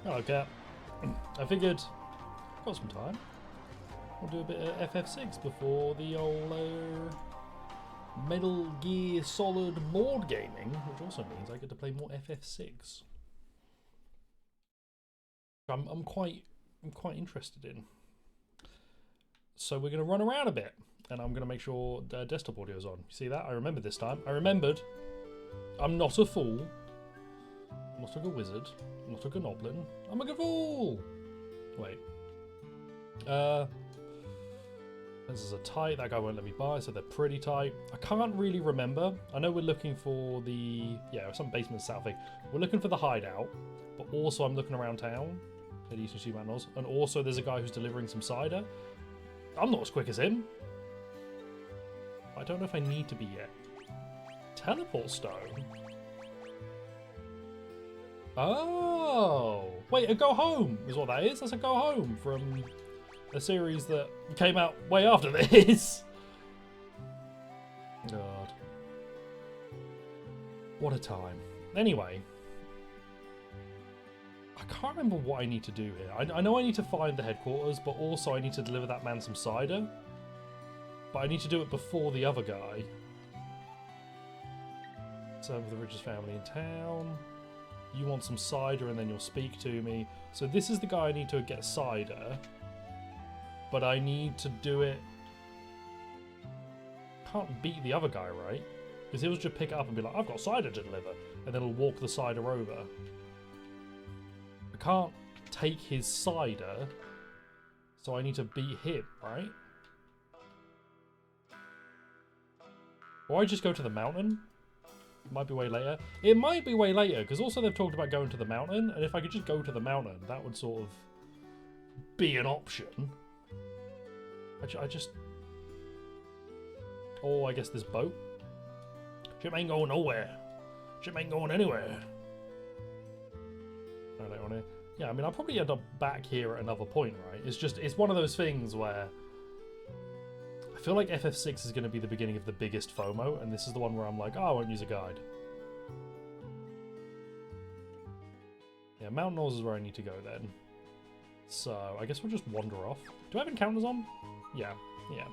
Hello, cat. I figured, got some time. We'll do a bit of FF6 before the old Metal Gear Solid board gaming, which also means I get to play more FF6. I'm quite interested in. So we're going to run around a bit, and I'm going to make sure desktop audio is on. You see that? I remembered this time. I remembered. I'm not a fool. I'm not like a wizard. I'm not like a goblin. I'm a fool. Wait. This is a tight. That guy won't let me buy, so they're pretty tight. I can't really remember. I know we're looking for the some basement south thing. We're looking for the hideout, but also I'm looking around town at Eastern Sea Mountains, and also there's a guy who's delivering some cider. I'm not as quick as him. I don't know if I need to be yet. Teleport stone. Oh, wait, a go home is what that is. That's a go home from a series that came out way after this. God. What a time. Anyway. I can't remember what I need to do here. I know I need to find the headquarters, but also I need to deliver that man some cider. But I need to do it before the other guy. Serve with the richest family in town. You want some cider and then you'll speak to me. So this is the guy I need to get cider. But I need to do it... Can't beat the other guy, right? Because he'll just pick it up and be like, I've got cider to deliver. And then he'll walk the cider over. I can't take his cider. So I need to beat him, right? Or I just go to the mountain. It might be way later. It might be way later, because also they've talked about going to the mountain, and if I could just go to the mountain, that would sort of be an option. I just... Oh, I guess this boat. Ship ain't going nowhere. Ship ain't going anywhere. I don't want to... Yeah, I mean, I'll probably end up back here at another point, right? It's one of those things where... I feel like FF6 is going to be the beginning of the biggest FOMO, and this is the one where I'm like, oh, I won't use a guide. Yeah, Mount Knowles is where I need to go then. So, I guess we'll just wander off. Do I have encounters on? Yeah, yeah.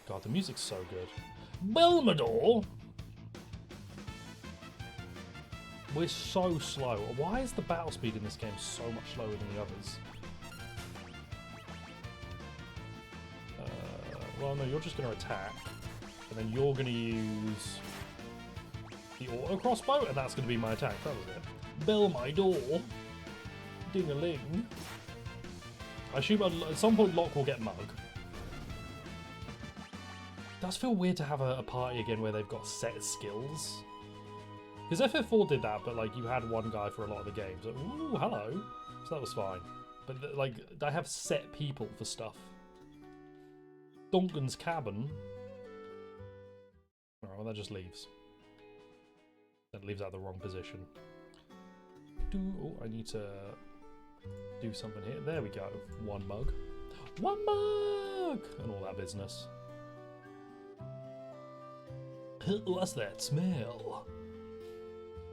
God, the music's so good. Belmador! We're so slow. Why is the battle speed in this game so much slower than the others? Well, no, you're just going to attack, and then you're going to use the auto crossbow, and that's going to be my attack. That was it. Bell my door. Ding-a-ling. I assume at some point Locke will get Mug. It does feel weird to have a party again where they've got set skills. Because FF4 did that, but like you had one guy for a lot of the games. Like, ooh, hello. So that was fine. But like, I have set people for stuff. Duncan's cabin. Alright, well that just leaves. That leaves out the wrong position. Oh, I need to do something here. There we go. One mug. One mug! And all that business. What's that smell?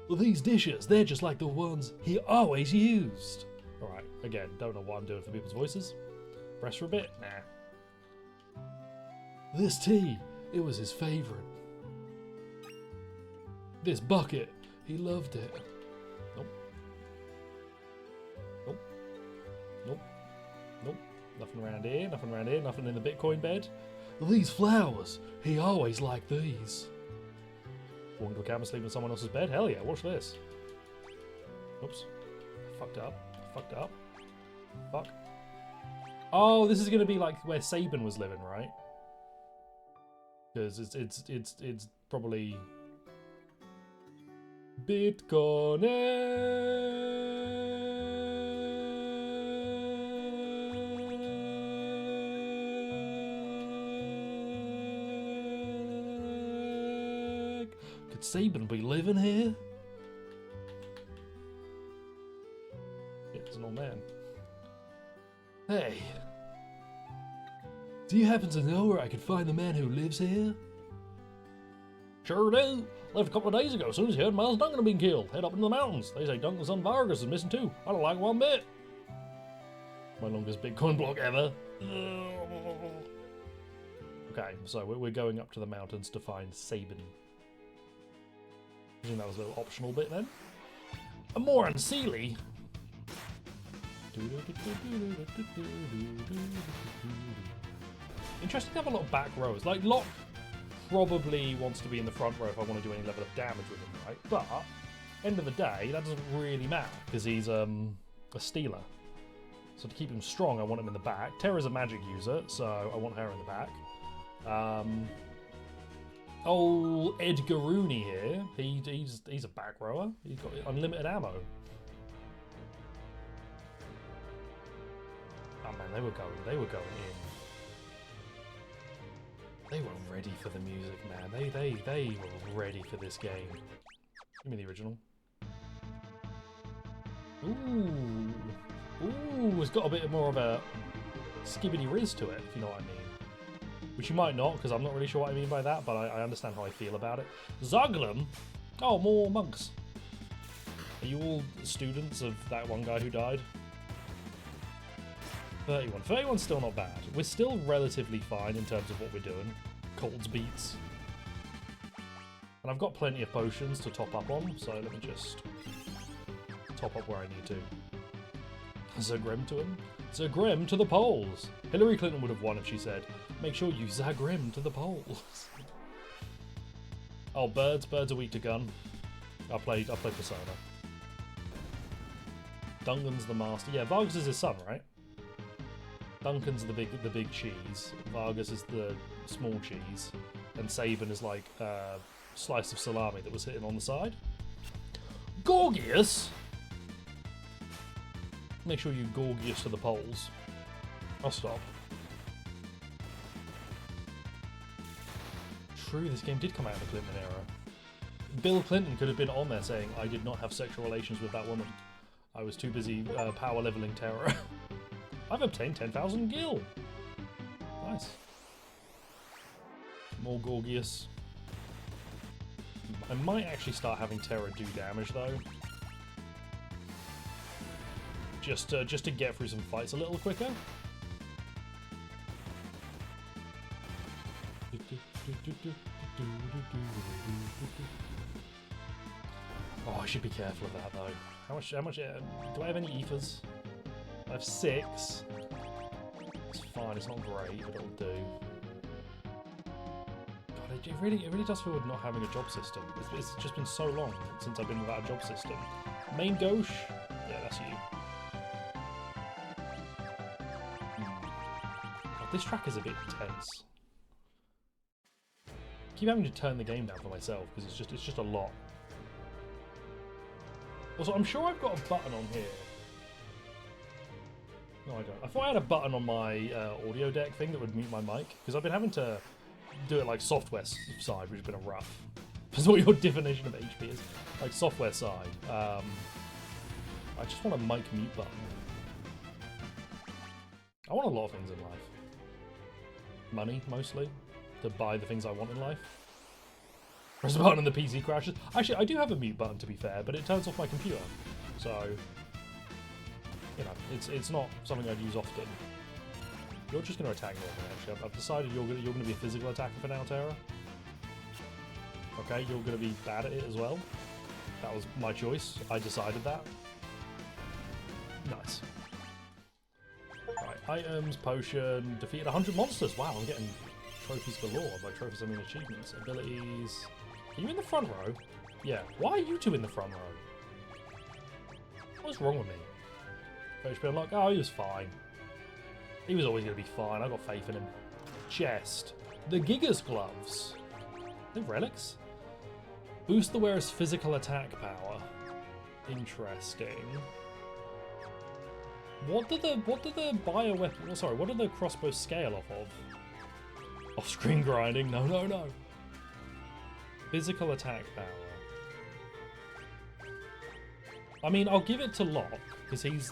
Well, these dishes, they're just like the ones he always used. Alright, again, don't know what I'm doing for people's voices. Press for a bit? Nah. This tea, it was his favourite. This bucket, he loved it. Nope. Nope. Nope. Nope. Nothing around here, nothing around here, nothing in the Bitcoin bed. These flowers, he always liked these. Walking to a cabin, sleep in someone else's bed? Hell yeah, watch this. Oops. Fucked up. Fucked up. Fuck. Oh, this is going to be like where Sabin was living, right? Because it's probably Bitcoin. Could Sabin be living here? Yeah, it's an old man. Hey. Do you happen to know where I could find the man who lives here? Sure do. Left a couple of days ago. As soon as he heard Miles Duncan had been killed. Head up into the mountains. They say Duncan's son Vargas is missing too. I don't like it one bit. My longest Bitcoin block ever. Okay, so we're going up to the mountains to find Sabin. I think that was a little optional bit then. And more on Sealy. Interesting to have a lot of back rows. Like, Locke probably wants to be in the front row if I want to do any level of damage with him, right? But, end of the day, that doesn't really matter, because he's a stealer. So to keep him strong, I want him in the back. Terra's a magic user, so I want her in the back. Old Edgar Rooney here, he's a back rower. He's got unlimited ammo. Oh man, they were going in. They were ready for the music, man. They were ready for this game. Give me the original. Ooh, it's got a bit more of a skibbity riz to it, if you know what I mean. Which you might not, because I'm not really sure what I mean by that, but I understand how I feel about it. Zaglum? Oh, more monks. Are you all students of that one guy who died? 31. 31's still not bad. We're still relatively fine in terms of what we're doing. Colds beats. And I've got plenty of potions to top up on, so let me just top up where I need to. Zagrim to him. Zagrim to the polls. Hillary Clinton would have won if she said, make sure you Zagrim to the polls. Oh, birds. Birds are weak to gun. I played Persona. Duncan's the master. Yeah, Vargas is his son, right? Duncan's the big cheese. Vargas is the small cheese. And Sabin is like a slice of salami that was hitting on the side. Gorgias! Make sure you Gorgias to the polls. I'll stop. True, this game did come out in the Clinton era. Bill Clinton could have been on there saying, I did not have sexual relations with that woman. I was too busy power leveling terror. I've obtained 10,000 gil. Nice. More Gorgias. I might actually start having Terra do damage though. Just to get through some fights a little quicker. Oh, I should be careful of that though. How much do I have any ethers? I have 6. It's fine, it's not great, but it'll do. God, it really does feel with not having a job system. It's just been so long since I've been without a job system. Main Gauche? Yeah, that's you. God, this track is a bit intense. I keep having to turn the game down for myself because it's just a lot. Also, I'm sure I've got a button on here. No, I don't. I thought I had a button on my audio deck thing that would mute my mic, because I've been having to do it like software side, which has been a rough. That's what your definition of HP is. Like software side. I just want a mic mute button. I want a lot of things in life. Money, mostly, to buy the things I want in life. Press the button and the PC crashes. Actually, I do have a mute button, to be fair, but it turns off my computer. So, you know, it's not something I'd use often. You're just going to attack me, actually. I've decided you're going to be a physical attacker for now, Terra. Okay, you're going to be bad at it as well. That was my choice. I decided that. Nice. Right, items, potion, defeated 100 monsters. Wow, I'm getting trophies galore. By trophies, I mean achievements. Abilities. Are you in the front row? Yeah. Why are you two in the front row? What's wrong with me? HP unlocked. Oh, he was fine. He was always going to be fine. I got faith in him. Chest. The Gigas gloves. They're relics. Boost the wearer's physical attack power. Interesting. What do the bioweapon? Oh, sorry, what do the crossbows scale off of? Off-screen grinding? No, no, no. Physical attack power. I mean, I'll give it to Locke because he's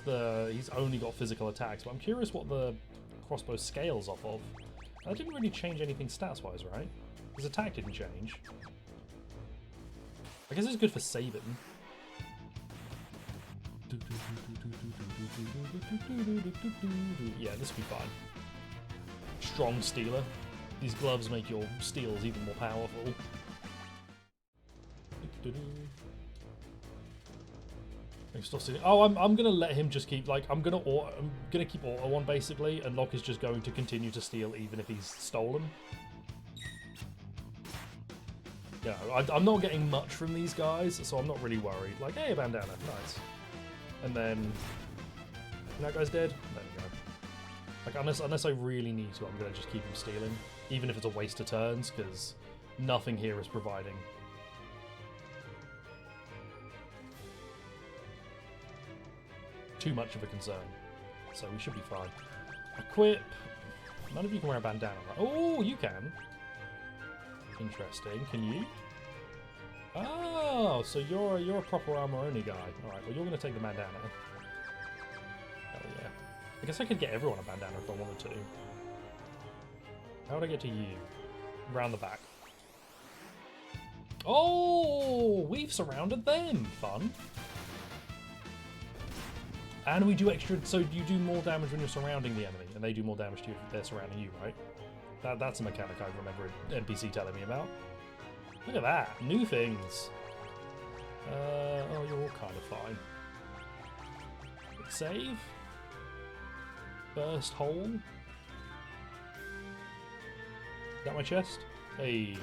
only got physical attacks. But I'm curious what the crossbow scales off of. That didn't really change anything stats-wise, right? His attack didn't change. I guess it's good for saving. Yeah, this will be fine. Strong stealer. These gloves make your steals even more powerful. Oh, I'm gonna let him just keep I'm gonna keep auto on basically, and Locke is just going to continue to steal even if he's stolen. Yeah, I'm not getting much from these guys, so I'm not really worried. Like, hey, a bandana, nice. And then that guy's dead. There we go. Like, unless I really need to, I'm gonna just keep him stealing, even if it's a waste of turns, because nothing here is providing. Too much of a concern, so we should be fine. Equip. None of you can wear a bandana, right? Oh, you can. Interesting. Can you? Oh, so you're a proper armor only guy. All right. Well, you're gonna take the bandana. Hell yeah. I guess I could get everyone a bandana if I wanted to. How would I get to you? Round the back. Oh, we've surrounded them. Fun. And we do extra, so you do more damage when you're surrounding the enemy, and they do more damage to you if they're surrounding you, right? That's a mechanic I remember an NPC telling me about. Look at that, new things. Oh, you're all kind of fine. Save. Burst hole. Is that my chest? Hey.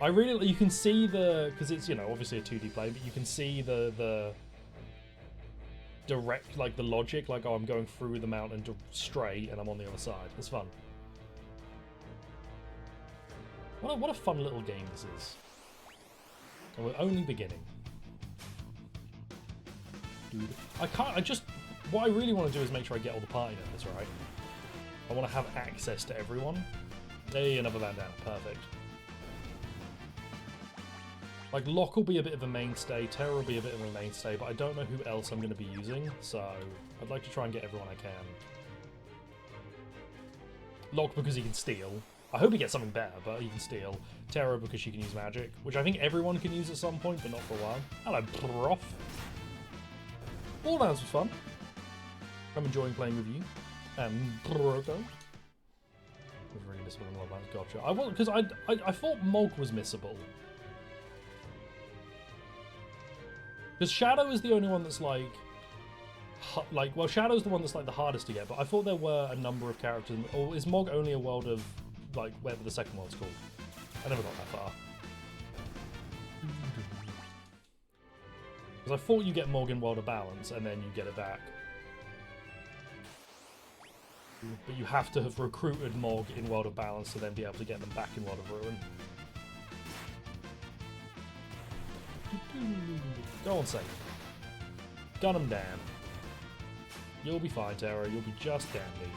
You can see because it's, obviously a 2D play, but you can see the direct, the logic, oh, I'm going through the mountain straight and I'm on the other side. It's fun. What a fun little game this is. And we're only beginning. Dude, what I really want to do is make sure I get all the party members, right? I want to have access to everyone. Hey, another bandana, perfect. Locke will be a bit of a mainstay, Terra will be a bit of a mainstay, but I don't know who else I'm going to be using, so I'd like to try and get everyone I can. Locke because he can steal. I hope he gets something better, but he can steal. Terra because she can use magic, which I think everyone can use at some point, but not for a while. Hello, prof. Borderlands was fun. I'm enjoying playing with you. And Broto. I was really missable in Borderlands, gotcha. Because I thought Mog was missable. Because Shadow is the only one that's well, Shadow's the one that's the hardest to get, but I thought there were a number of characters. Or is Mog only a world of, whatever the second world's called? I never got that far. Because I thought you get Mog in World of Balance, and then you get it back. But you have to have recruited Mog in World of Balance to then be able to get them back in World of Ruin. Go on, save. Gun him down. You'll be fine, Terra. You'll be just dandy.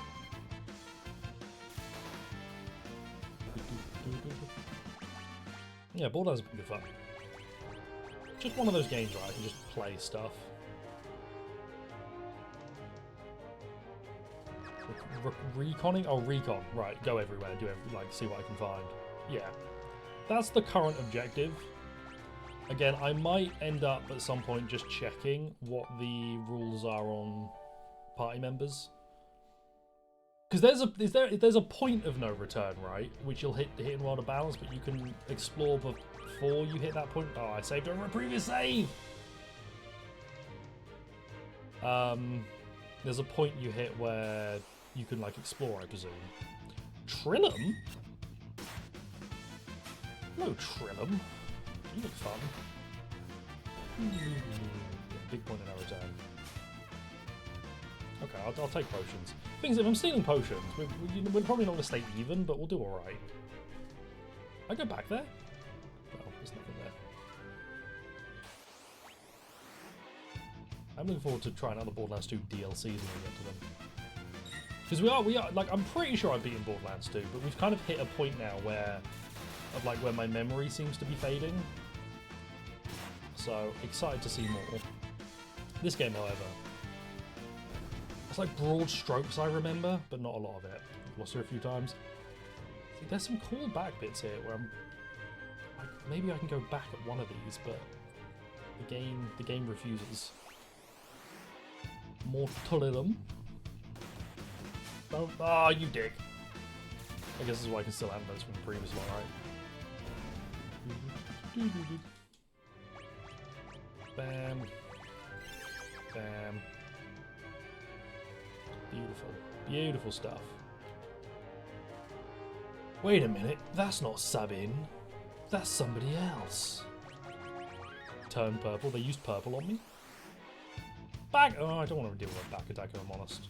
Yeah, Borderlands has been good fun. Just one of those games where I can just play stuff. Reconning? Oh, recon. Right, go everywhere. Do see what I can find. Yeah. That's the current objective. Again, I might end up at some point just checking what the rules are on party members. Because there's a point of no return, right? Which you'll hit in World of Balance, but you can explore before you hit that point. Oh, I saved over a previous save! There's a point you hit where you can explore, I presume. Trillum? Hello, Trillum. You look fun. Big point of no return. Okay, I'll take potions. Things if I'm stealing potions, we're probably not going to stay even, but we'll do alright. I go back there? No, there's nothing there. I'm looking forward to trying out the Borderlands 2 DLCs when we get to them. Because we are, I'm pretty sure I've beaten Borderlands 2, but we've kind of hit a point now where my memory seems to be fading. So, excited to see more. This game, however, it's broad strokes I remember, but not a lot of it. I've lost her a few times. See, there's some cool back bits here where I'm maybe I can go back at one of these, but The game refuses. Mortalium. Oh, ah, you dick. I guess this is why I can still have those from the previous one, right? Bam. Bam. Beautiful. Beautiful stuff. Wait a minute, that's not Sabin. That's somebody else. Turn purple. They used purple on me. Back. Oh, I don't want to deal with a back attack, if I'm honest.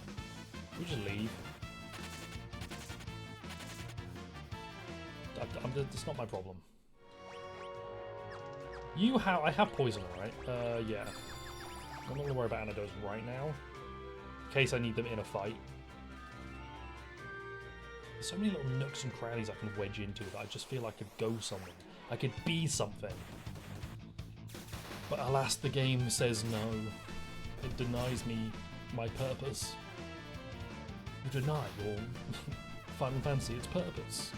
We just leave. It's not my problem. I have poison, right? Yeah. I'm not going to worry about antidotes right now. In case I need them in a fight. There's so many little nooks and crannies I can wedge into that I just feel I could go somewhere. I could be something. But alas, the game says no. It denies me my purpose. You deny your Final Fantasy its purpose.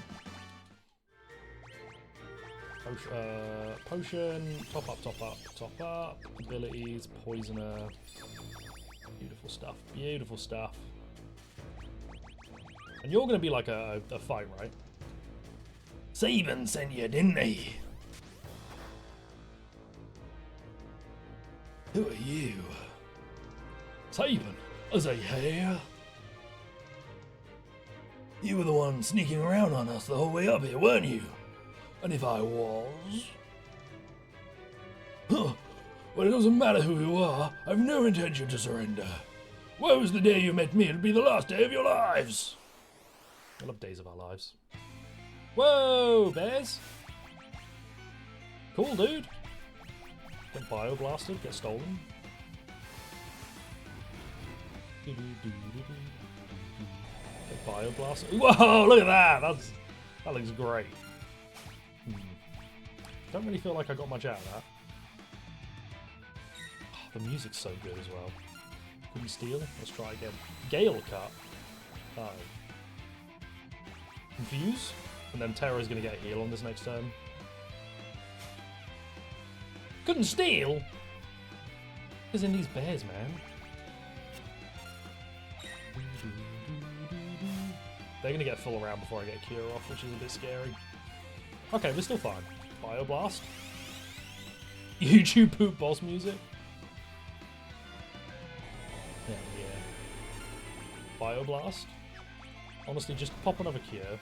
Potion, top up, top up, top up. Abilities, poisoner. Beautiful stuff, beautiful stuff. And you're going to be like a fight, right? Sabin sent you, didn't he? Who are you? Sabin, as I hear. You were the one sneaking around on us the whole way up here, weren't you? And if I was? Huh. Well, it doesn't matter who you are. I've no intention to surrender. Where was the day you met me? It'll be the last day of your lives. I love days of our lives. Whoa, bears. Cool, dude. Get bioblasted, get stolen. Get bioblasted. Whoa, look at that. That looks great. Don't really feel like I got much out of that. Oh, the music's so good as well. Couldn't steal? Let's try again. Gale cut. Oh. Confuse? And then Terra's gonna get a heal on this next turn. Couldn't steal? Because in these bears, man. They're gonna get full around before I get a cure off, which is a bit scary. Okay, we're still fine. Bioblast. YouTube poop boss music. Yeah, yeah. Bioblast. Honestly, just pop another cure.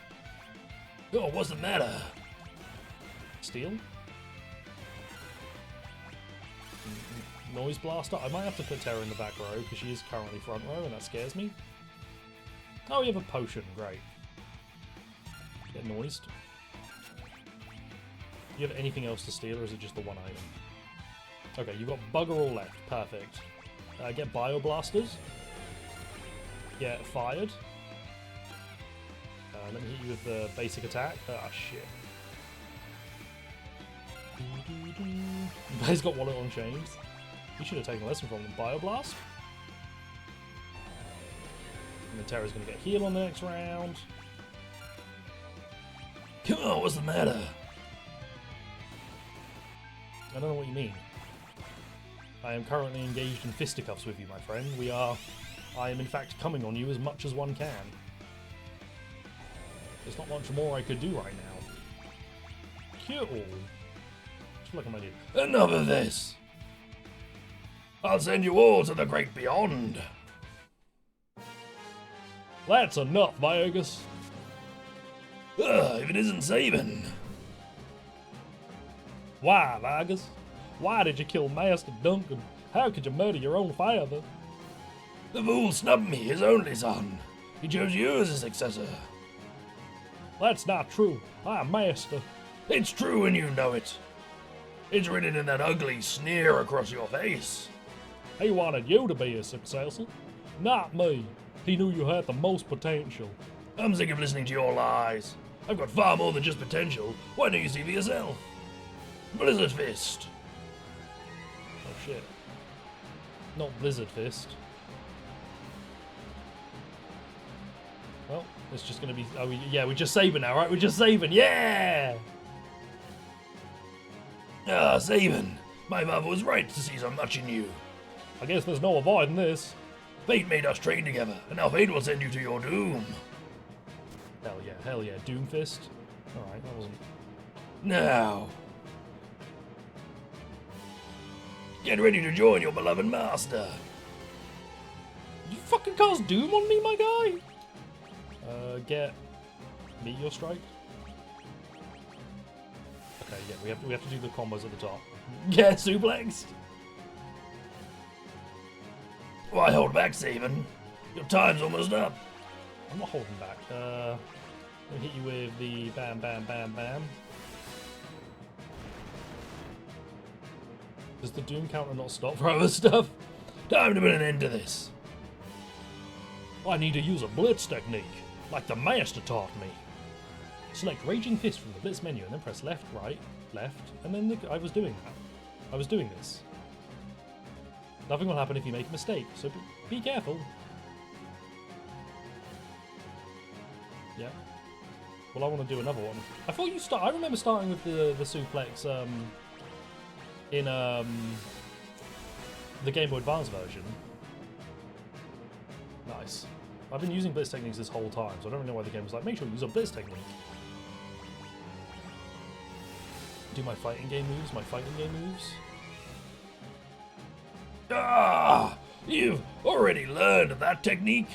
Oh, what's the matter? Steal? Noise Blaster? I might have to put Terra in the back row because she is currently front row and that scares me. Oh, you have a potion. Great. Get noised. Do you have anything else to steal or is it just the one item? Okay, you've got bugger all left. Perfect. Get Bioblasters. Get fired. Let me hit you with the basic attack. Ah, shit. He's got Wallet on chains. You should have taken a lesson from them. Bioblast. And then Terra's going to get heal on the next round. Come on, what's the matter? I don't know what you mean. I am currently engaged in fisticuffs with you, my friend. I am in fact coming on you as much as one can. There's not much more I could do right now. Cure all. Just look at my dude. Enough of this! I'll send you all to the great beyond. That's enough, Viagus. If it isn't Sabin. Why, Viagus? Why did you kill Master Duncan? How could you murder your own father? The fool snubbed me, his only son. He chose you as his successor. That's not true. I'm Master. It's true and you know it. It's written in that ugly sneer across your face. He wanted you to be his successor, not me. He knew you had the most potential. I'm sick of listening to your lies. I've got far more than just potential. Why don't you see for yourself? Blizzard Fist. Oh shit. Not Blizzard Fist. Well, it's just gonna be. Oh yeah, we're just saving now, right? We're just saving. Yeah. Ah, Sabin. My mother was right to see so much in you. I guess there's no avoiding this. Fate made us train together, and now fate will send you to your doom. Hell yeah, Doomfist. Alright, that wasn't... Now, get ready to join your beloved master. You fucking cast Doom on me, my guy? Get Meteor Strike. Okay, yeah, we have to do the combos at the top. Get suplexed. Why hold back, Saban? Your time's almost up. I'm not holding back. Let me hit you with the bam, bam, bam, bam. Does the Doom counter not stop for other stuff? Time to put an end to this. I need to use a blitz technique, like the master taught me. Select Raging Fist from the blitz menu and then press left, right, left, and then I was doing that. I was doing this. Nothing will happen if you make a mistake, so be careful. Yeah. Well, I want to do another one. I thought you start. I remember starting with the suplex in the Game Boy Advance version. Nice. I've been using blitz techniques this whole time, so I don't really know why the game was like, make sure you use a blitz technique. Do my fighting game moves, Ah! You've already learned that technique?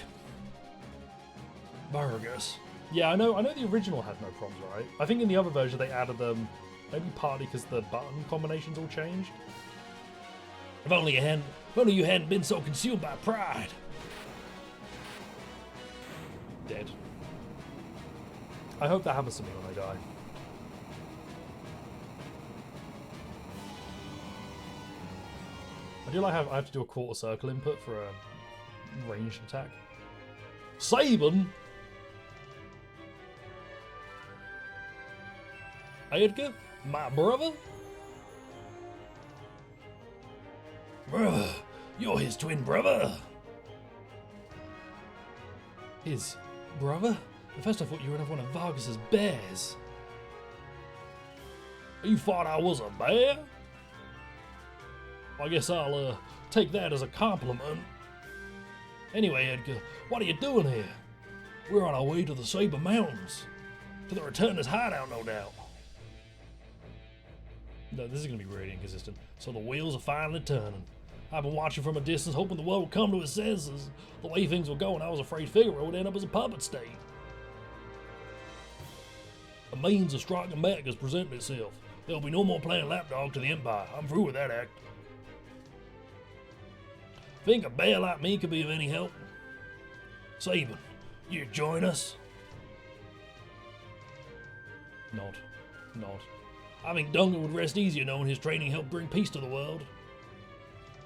Burgers. Yeah, I know the original had no problems, right? I think in the other version they added them, maybe partly because the button combinations all changed. If only you hadn't been so consumed by pride. Dead. I hope that happens to me when I die. I do like how I have to do a quarter circle input for a ranged attack. Saban! Edgar, my brother? Brother, you're his twin brother. His brother? At first I thought you were another one of Vargas's bears. You thought I was a bear? I guess I'll take that as a compliment. Anyway, Edgar, what are you doing here? We're on our way to the Saber Mountains. To the Returner's hideout, no doubt. No, this is going to be really inconsistent. So the wheels are finally turning. I've been watching from a distance, hoping the world would come to its senses. The way things were going, I was afraid Figaro would end up as a puppet state. A means of striking back has presented itself. There'll be no more playing lapdog to the Empire. I'm through with that act. Think a bear like me could be of any help? Saban, you join us? Nod. I think Duncan would rest easier knowing his training helped bring peace to the world.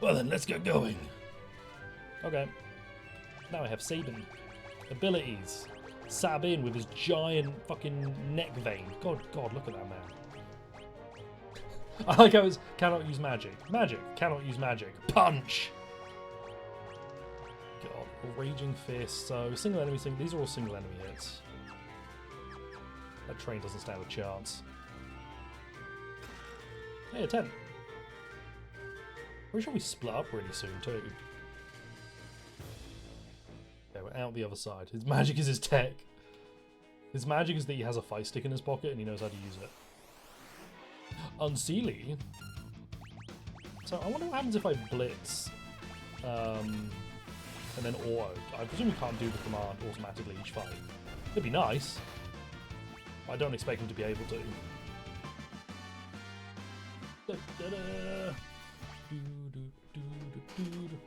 Well then, let's get going. Okay. Now I have Saban. Abilities. Sabin with his giant fucking neck vein. God, look at that man. I like how it's cannot use magic. Cannot use magic. Punch! God, Raging Fist. So, single enemy, these are all single enemy hits. That train doesn't stand a chance. Hey, a 10. Pretty sure we split up really soon, too. Yeah, we're out the other side. His magic is his tech. His magic is that he has a fight stick in his pocket and he knows how to use it. Unseelie. So I wonder what happens if I blitz. And then auto. I presume we can't do the command automatically each fight. It'd be nice. But I don't expect him to be able to.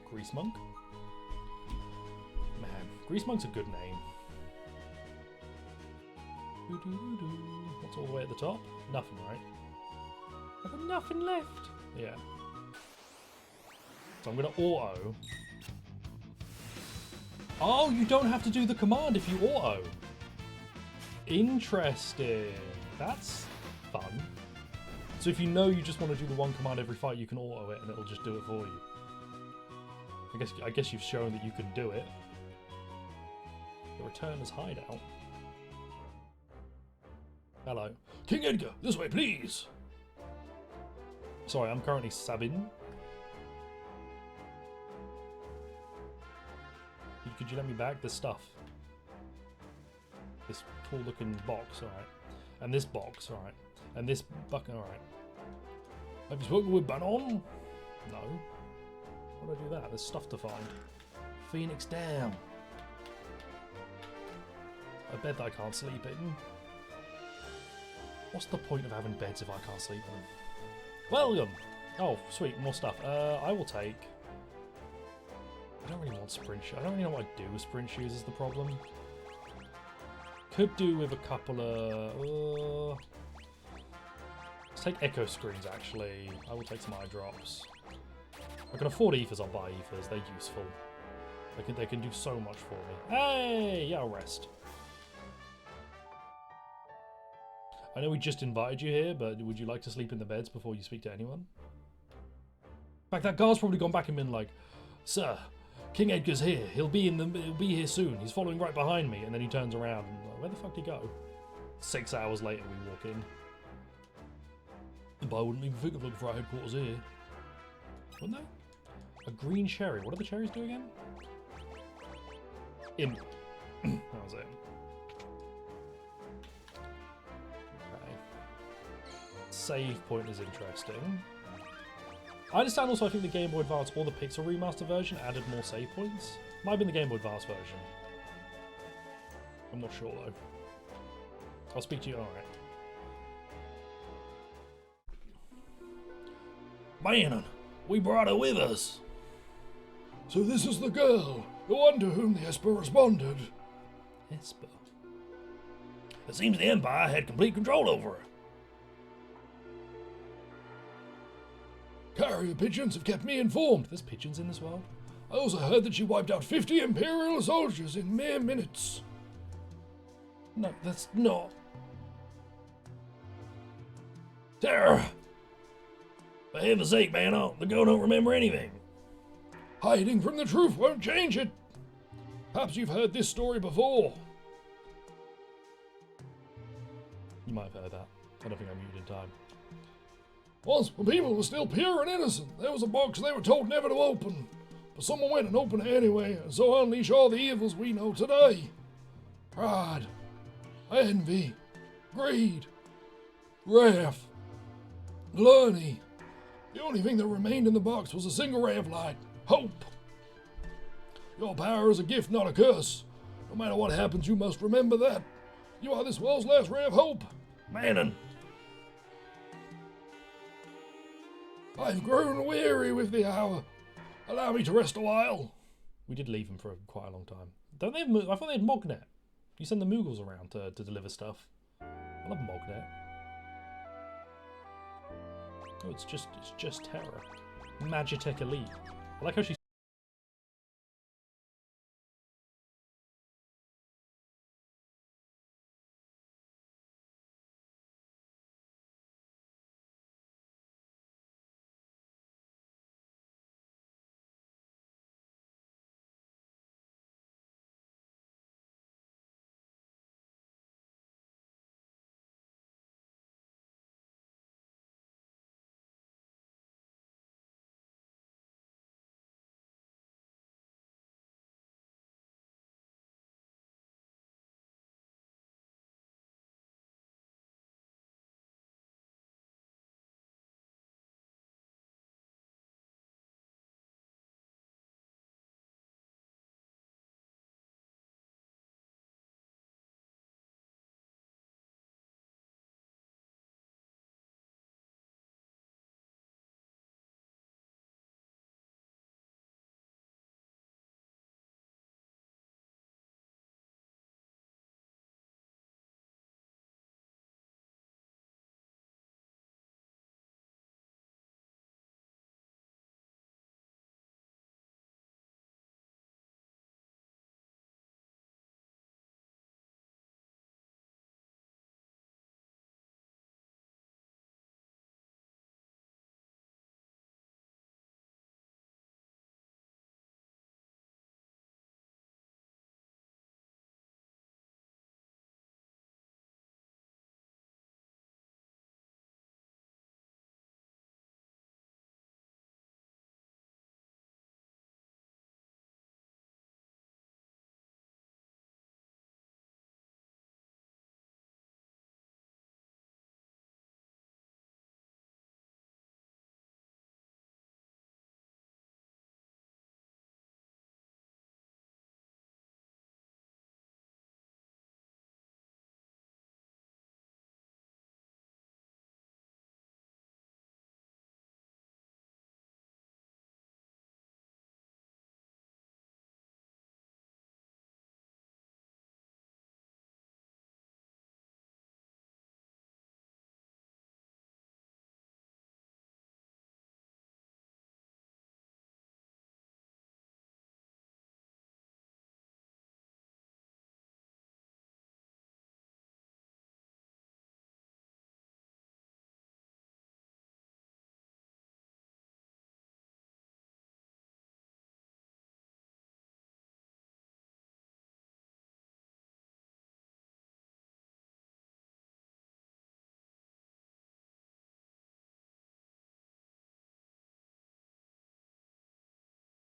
Grease Monk? Man, Grease Monk's a good name. What's all the way at the top? Nothing, right? I've got nothing left. Yeah. So I'm going to auto. Oh, you don't have to do the command if you auto. Interesting. That's fun. So if you know you just want to do the one command every fight, you can auto it and it'll just do it for you. I guess you've shown that you can do it. The Returner's hideout. Hello. King Edgar, this way, please. Sorry, I'm currently subbing. Could you let me back? There's stuff. This cool looking box, alright. And this box, alright. And this bucket, alright. Have you spoken with Bannon? No. Why do I do that? There's stuff to find. Phoenix down. A bed that I can't sleep in. What's the point of having beds if I can't sleep in them? Welcome! Oh, sweet, more stuff. I will take... I don't really want sprint shoes. I don't really know what I do with sprint shoes is the problem. Could do with a couple of... let's take echo screens, actually. I will take some eye drops. I can afford ethers, I'll buy ethers. They're useful. They can do so much for me. Hey! Yeah, I'll rest. I know we just invited you here, but would you like to sleep in the beds before you speak to anyone? In fact, that guard's probably gone back and been like, Sir, King Edgar's here. He'll be here soon. He's following right behind me. And then he turns around and like, where the fuck did he go? 6 hours later, we walk in. But I wouldn't even think of looking for our headquarters here. Wouldn't they? A green cherry. What do the cherries do again? Imp. That was it. Okay. Save point is interesting. I understand also I think the Game Boy Advance or the Pixel Remaster version added more save points. Might have been the Game Boy Advance version. I'm not sure though. I'll speak to you, alright. Man, we brought her with us. So this is the girl, the one to whom the Esper responded. Esper? It seems the Empire had complete control over her. Carrier pigeons have kept me informed. There's pigeons in this world? I also heard that she wiped out 50 Imperial soldiers in mere minutes. No, that's not... Terror! For heaven's sake, man, the girl don't remember anything. Hiding from the truth won't change it. Perhaps you've heard this story before. You might have heard that. I don't think I muted in time. Once, when people were still pure and innocent, there was a box they were told never to open. But someone went and opened it anyway, and so unleash all the evils we know today. Pride, envy, greed, wrath, gluttony. The only thing that remained in the box was a single ray of light, hope. Your power is a gift, not a curse. No matter what happens, you must remember that. You are this world's last ray of hope. Manon. I've grown weary with the hour. Allow me to rest a while. We did leave them for quite a long time. Don't they have... I thought they had Mognet. You send the Moogles around to deliver stuff. I love Mognet. Oh, it's just Terror. Magitech Elite. I like how she's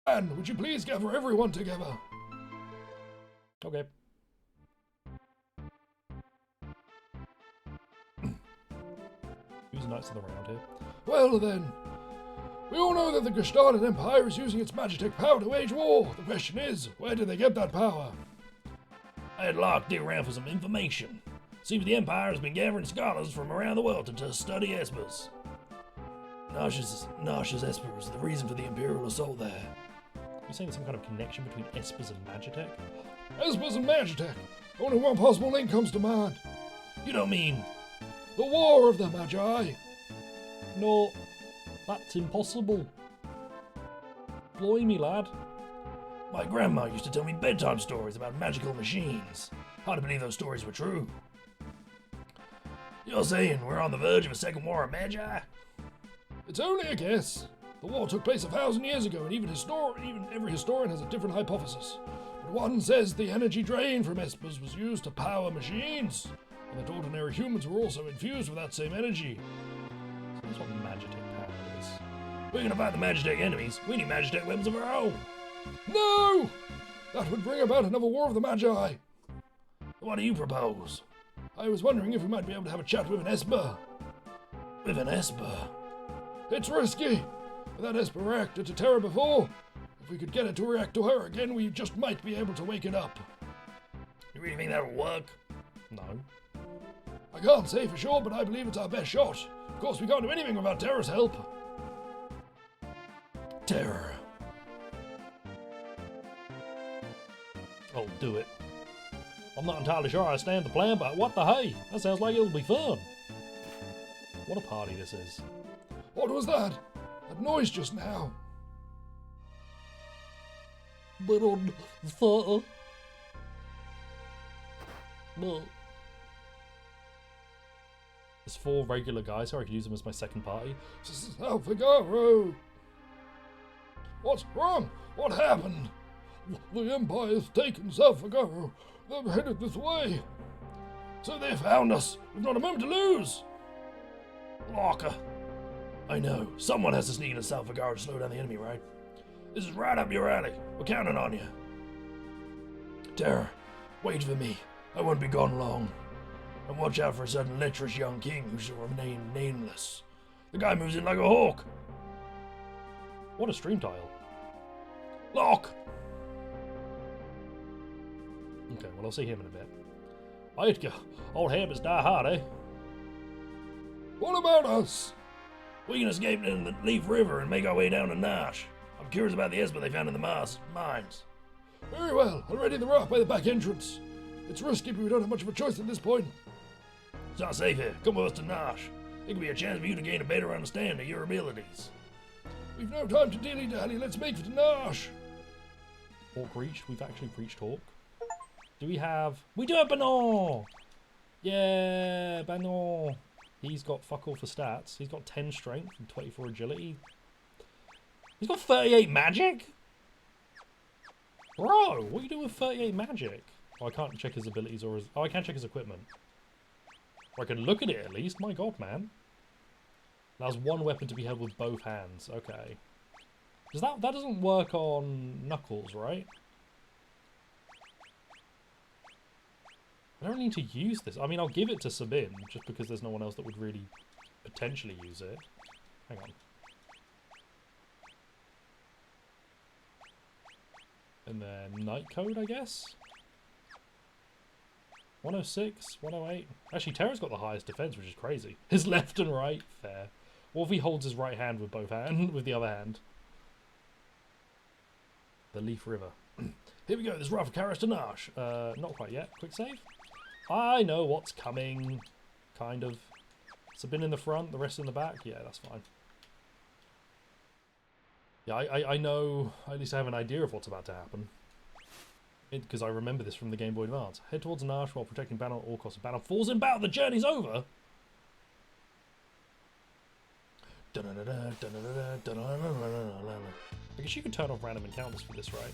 And would you please gather everyone together? Okay. Who's knights of the round here? Well then, we all know that the Gestahlian Empire is using its Magitech power to wage war. The question is, where did they get that power? I had Locke dig around for some information. Seems the Empire has been gathering scholars from around the world to study espers. Nosh's espers, the reason for the Imperial assault there. You're saying there's some kind of connection between espers and Magitech? Espers and Magitech. Only one possible link comes to mind. You don't mean... The War of the Magi. No, that's impossible. Blimey, lad. My grandma used to tell me bedtime stories about magical machines. Hard to believe those stories were true. You're saying we're on the verge of a second war of Magi? It's only a guess. The war took place 1,000 years ago, and even every historian has a different hypothesis. But one says the energy drain from espers was used to power machines, and that ordinary humans were also infused with that same energy. So that's what Magitech power is. We're gonna fight the Magitech enemies. We need Magitech weapons of our own. No! That would bring about another war of the Magi. What do you propose? I was wondering if we might be able to have a chat with an esper. With an esper? It's risky. With that esper reacted to Terra before. If we could get it to react to her again, we just might be able to wake it up. You really think that'll work? No. I can't say for sure, but I believe it's our best shot. Of course, we can't do anything without Terra's help. Terror. I'll do it. I'm not entirely sure I stand the plan, but what the hey? That sounds like it'll be fun. What a party this is. What was that? That noise just now. But on the no. There's 4 regular guys, so I could use them as my second party. Salfigaro! What's wrong? What happened? The Empire has taken Salfigaro. They're headed this way. So they found us. We've not a moment to lose. Locker. I know. Someone has to sneak into Salfigaro to slow down the enemy, right? This is right up your alley. We're counting on you. Terror, wait for me. I won't be gone long. And watch out for a certain lecherous young king who shall remain nameless. The guy moves in like a hawk. What a stream tile. Lock! Okay, well I'll see him in a bit. Edgar, old habits die hard, eh? What about us? We can escape in the Leaf River and make our way down to Nash. I'm curious about the esper they found in the mines. Very well. I'll ready the raft by the back entrance. It's risky, but we don't have much of a choice at this point. It's not safe here. Come with us to Nash. It could be a chance for you to gain a better understanding of your abilities. We've no time to dilly-dally. Let's make for Nash. Hawk reached. We've actually reached Hawk. Do we have... We do have Banon! Yeah, Banon. He's got fuck all for stats. He's got 10 strength and 24 agility. He's got 38 magic? Bro, what are you doing with 38 magic? Oh, I can't check his abilities or his... Oh, I can check his equipment. Or I can look at it at least. My god, man. Allows one weapon to be held with both hands. Okay. Does that doesn't work on Knuckles, right? I don't need to use this. I mean, I'll give it to Sabine, just because there's no one else that would really potentially use it. Hang on. And then Night Code, I guess? 106, 108. Actually, Terra's got the highest defense, which is crazy. His left and right, fair. What if he holds his right hand with both hands, with the other hand? The Leaf River. Here we go, this rough carries to Nash. Not quite yet. Quick save. I know what's coming. Kind of. Sabine in the front, the rest in the back. Yeah, that's fine. Yeah, I know, at least I have an idea of what's about to happen. Because I remember this from the Game Boy Advance. Head towards Nash while protecting Banon at all costs. If Banon falls in battle, the journey's over! I guess you could turn off random encounters for this, right?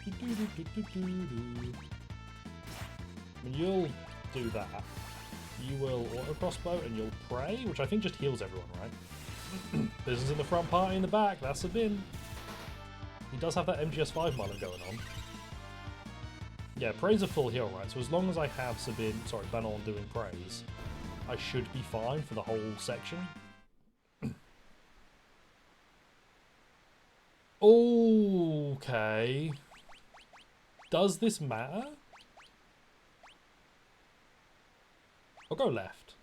I mean, you'll do that. You will auto crossbow and you'll pray, which I think just heals everyone, right? Business in the front, party in the back. That's a bin. He does have that MGS5 mullet going on. Yeah, Praise a full heal, right? So as long as I have Banon doing Praise, I should be fine for the whole section. Okay. Does this matter? I'll go left.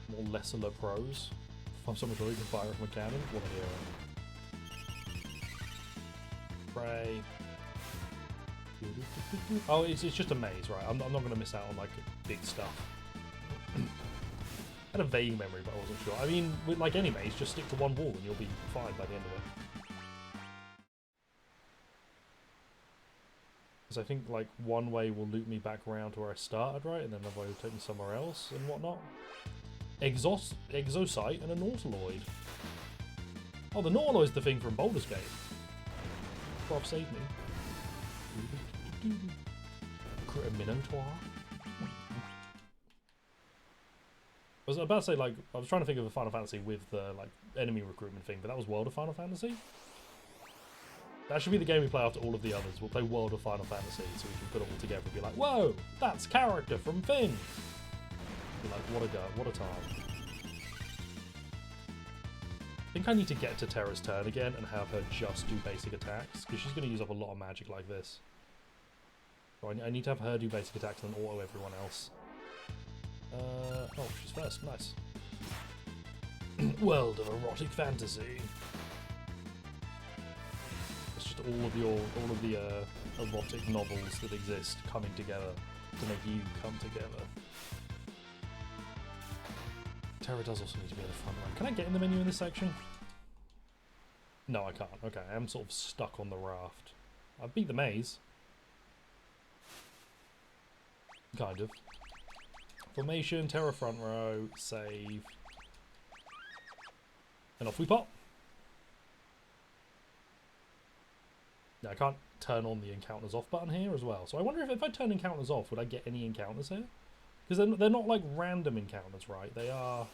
More lesser pros. If I'm someone who can fire from a cannon, what a hero. Pray. Oh, it's just a maze, right? I'm not going to miss out on, like, big stuff. I had a vague memory, but I wasn't sure. I mean, with, like any maze, just stick to one wall and you'll be fine by the end of it. Because I think, like, one way will loop me back around to where I started, right? And then another way will take me somewhere else and whatnot. Exocyte and a Nautiloid. Oh, the Nautiloid's the thing from Baldur's Gate. Prof, save me. Crit a Minotaur. I was about to say, like, I was trying to think of a Final Fantasy with the, like, enemy recruitment thing, but that was World of Final Fantasy. That should be the game we play after all of the others. We'll play World of Final Fantasy so we can put it all together and be like, whoa, that's character from Thing. Be like, what a time. I think I need to get to Terra's turn again and have her just do basic attacks, because she's going to use up a lot of magic like this. So I need to have her do basic attacks and then auto everyone else. Oh, she's first. Nice. World of erotic fantasy. It's just all of the erotic novels that exist coming together to make you come together. Terra does also need to be in the front line. Can I get in the menu in this section? No, I can't. Okay, I'm sort of stuck on the raft. I beat the maze. Kind of. Formation, Terra front row, save. And off we pop. Yeah, I can't turn on the encounters off button here as well. So I wonder if I turn encounters off, would I get any encounters here? Because they're not like random encounters, right? They are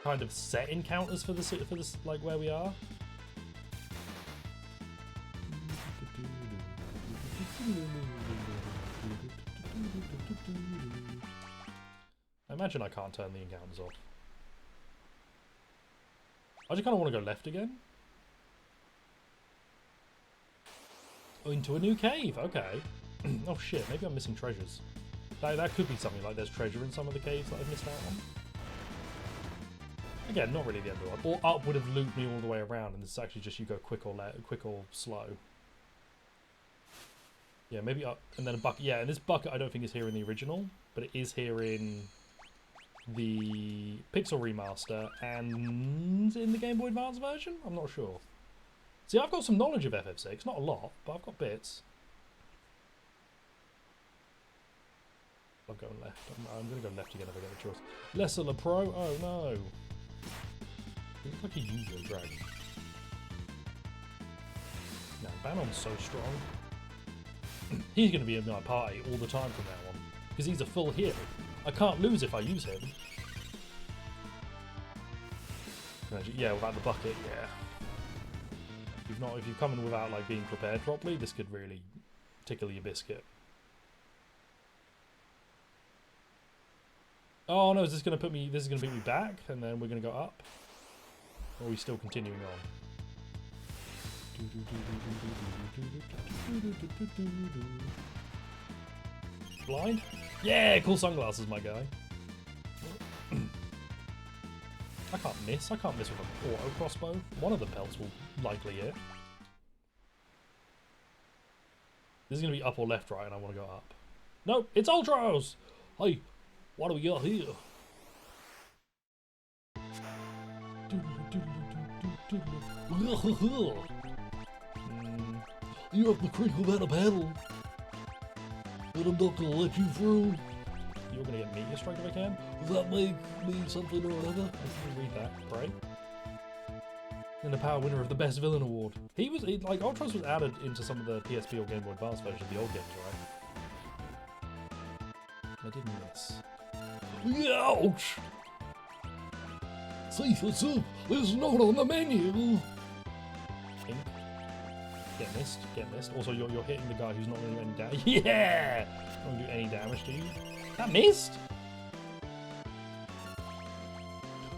kind of set encounters for this like where we are. I imagine I can't turn the encounters off. I just kind of want to go left again. Oh, into a new cave. Okay. Oh shit, maybe I'm missing treasures. That could be something, like there's treasure in some of the caves that I've missed out on. Again, not really the end of the world. Or up would have looped me all the way around, and this is actually just you go quick or slow. Yeah, maybe up, and then a bucket. Yeah, and this bucket I don't think is here in the original, but it is here in the Pixel Remaster and in the Game Boy Advance version? I'm not sure. See, I've got some knowledge of FF6, not a lot, but I've got bits. I'm going left. I'm going to go left again if I get the choice. Lesser La Pro? Oh no. He looks like a Yu-Gi-Oh dragon. No, Banon's so strong. He's going to be in my party all the time from now on. Because he's a full heal. I can't lose if I use him. Yeah, without the bucket, yeah. If you come in without like being prepared properly, this could really tickle your biscuit. Oh no, is this gonna put me back and then we're gonna go up? Or are we still continuing on? Blind? Yeah, cool sunglasses, my guy. I can't miss. I can't miss with an auto crossbow. One of the pelts will likely hit. This is going to be up or left, right, and I want to go up. No, it's Ultros! Hey, what do we got here? You have to crinkle that paddle. But I'm not gonna let you through. You're gonna get meteor strike if I can? Does that make me something or other? I can read that, right? And the power winner of the Best Villain Award. Like, Ultros was added into some of the PSP or Game Boy Advance versions of the old games, right? I didn't miss. Ouch! Seafood soup is not on the menu. Ink. Get missed. Get missed. Also, you're hitting the guy who's not going to do any damage. Yeah! Not going to do any damage to you. That missed?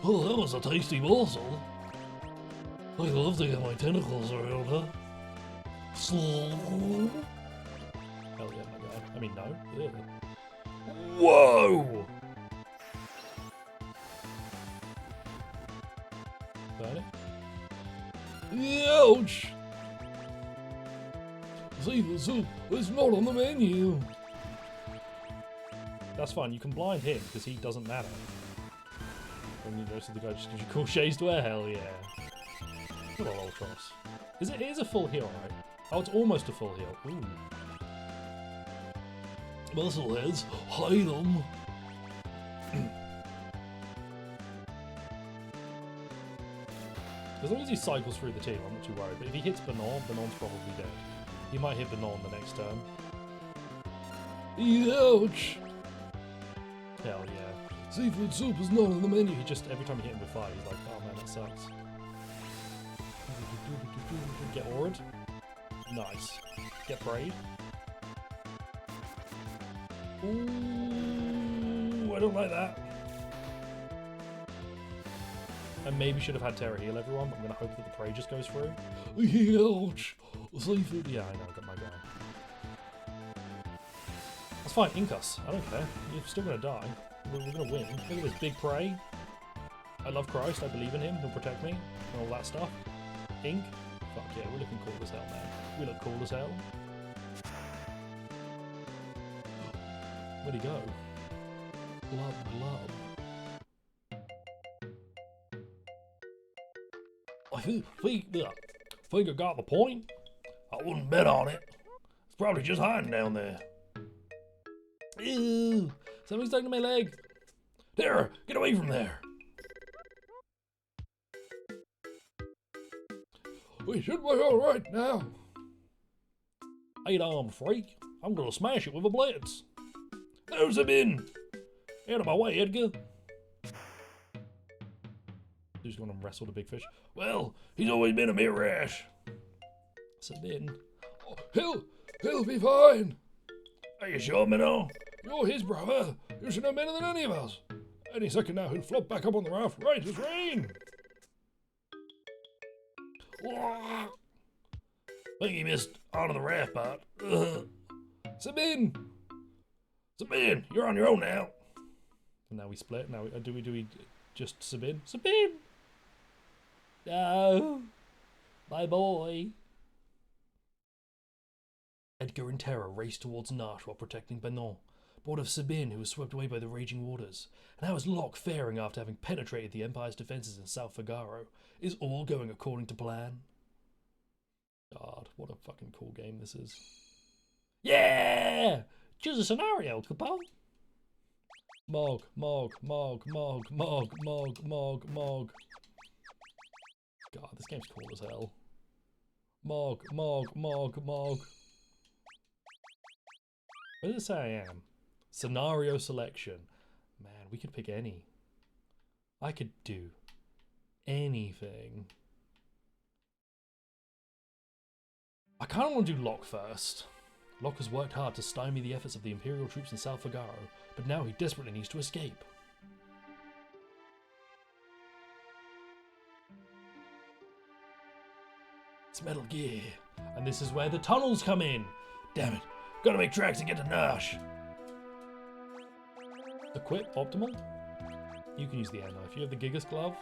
Oh, that was a tasty morsel. I love to get my tentacles around her. Hell yeah, my guy. I mean, no. Yeah. Whoa! Burn it. Ouch! Seafood soup is not on the menu. That's fine. You can blind him because he doesn't matter. When you notice the guy just gives you cool shades to wear. Hell yeah. Good old Ultros. It is a full heal, right? Oh, it's almost a full heal. Ooh. Muscleheads, hide them. As long as he cycles through the team, I'm not too worried. But if he hits Banon, Banon's probably dead. He might hit Banon the next turn. Ouch! Hell yeah. Seafood soup is not on the menu. He just, every time you hit him with fire, he's like, oh man, that sucks. Get Aurid. Nice. Get Prayed. Ooh, I don't like that. I maybe should have had Terra heal everyone, but I'm going to hope that the Prey just goes through. Ouch! Seafood. Yeah, I know, got my guy. That's fine, ink us. I don't care. You're still going to die. We're going to win. Look at this big Prey. I love Christ, I believe in him, he'll protect me, and all that stuff. Ink. Fuck yeah, we're looking cool as hell, man. We look cool as hell. Where'd he go? Glub, glub. I think I got the point. I wouldn't bet on it. It's probably just hiding down there. Ew! Something's stuck to my leg! Terra, get away from there. We should be alright now. 8-armed freak. I'm gonna smash it with a blitz. There's him in. Out of my way, Edgar. Who's going to wrestle the big fish? Well, he's always been a bit rash. Sabin. Oh, he'll be fine. Are you sure, Minnow? You're his brother. You should know better than any of us. Any second now, he'll flop back up on the raft right as rain. I think he missed onto the raft part. Sabine! Sabine, you're on your own now. And now we split. Now do we just Sabin? Sabin! No! My boy! Edgar and Terra raced towards Nash while protecting Banon, board of Sabine, who was swept away by the raging waters. And how is Locke faring after having penetrated the Empire's defences in South Figaro? Is all going according to plan? God, what a fucking cool game this is. Yeah! Choose a scenario, Capone. Mog. God, this game's cool as hell. Mog. Where does it say I am? Scenario selection. Man, we could pick any. I could do anything. I kind of want to do Locke first. Locke has worked hard to stymie the efforts of the Imperial troops in South Figaro, but now he desperately needs to escape. It's Metal Gear, and this is where the tunnels come in. Damn it. Gotta make tracks to get to Nash. Equip optimal. You can use the air knife. You have the Gigas glove.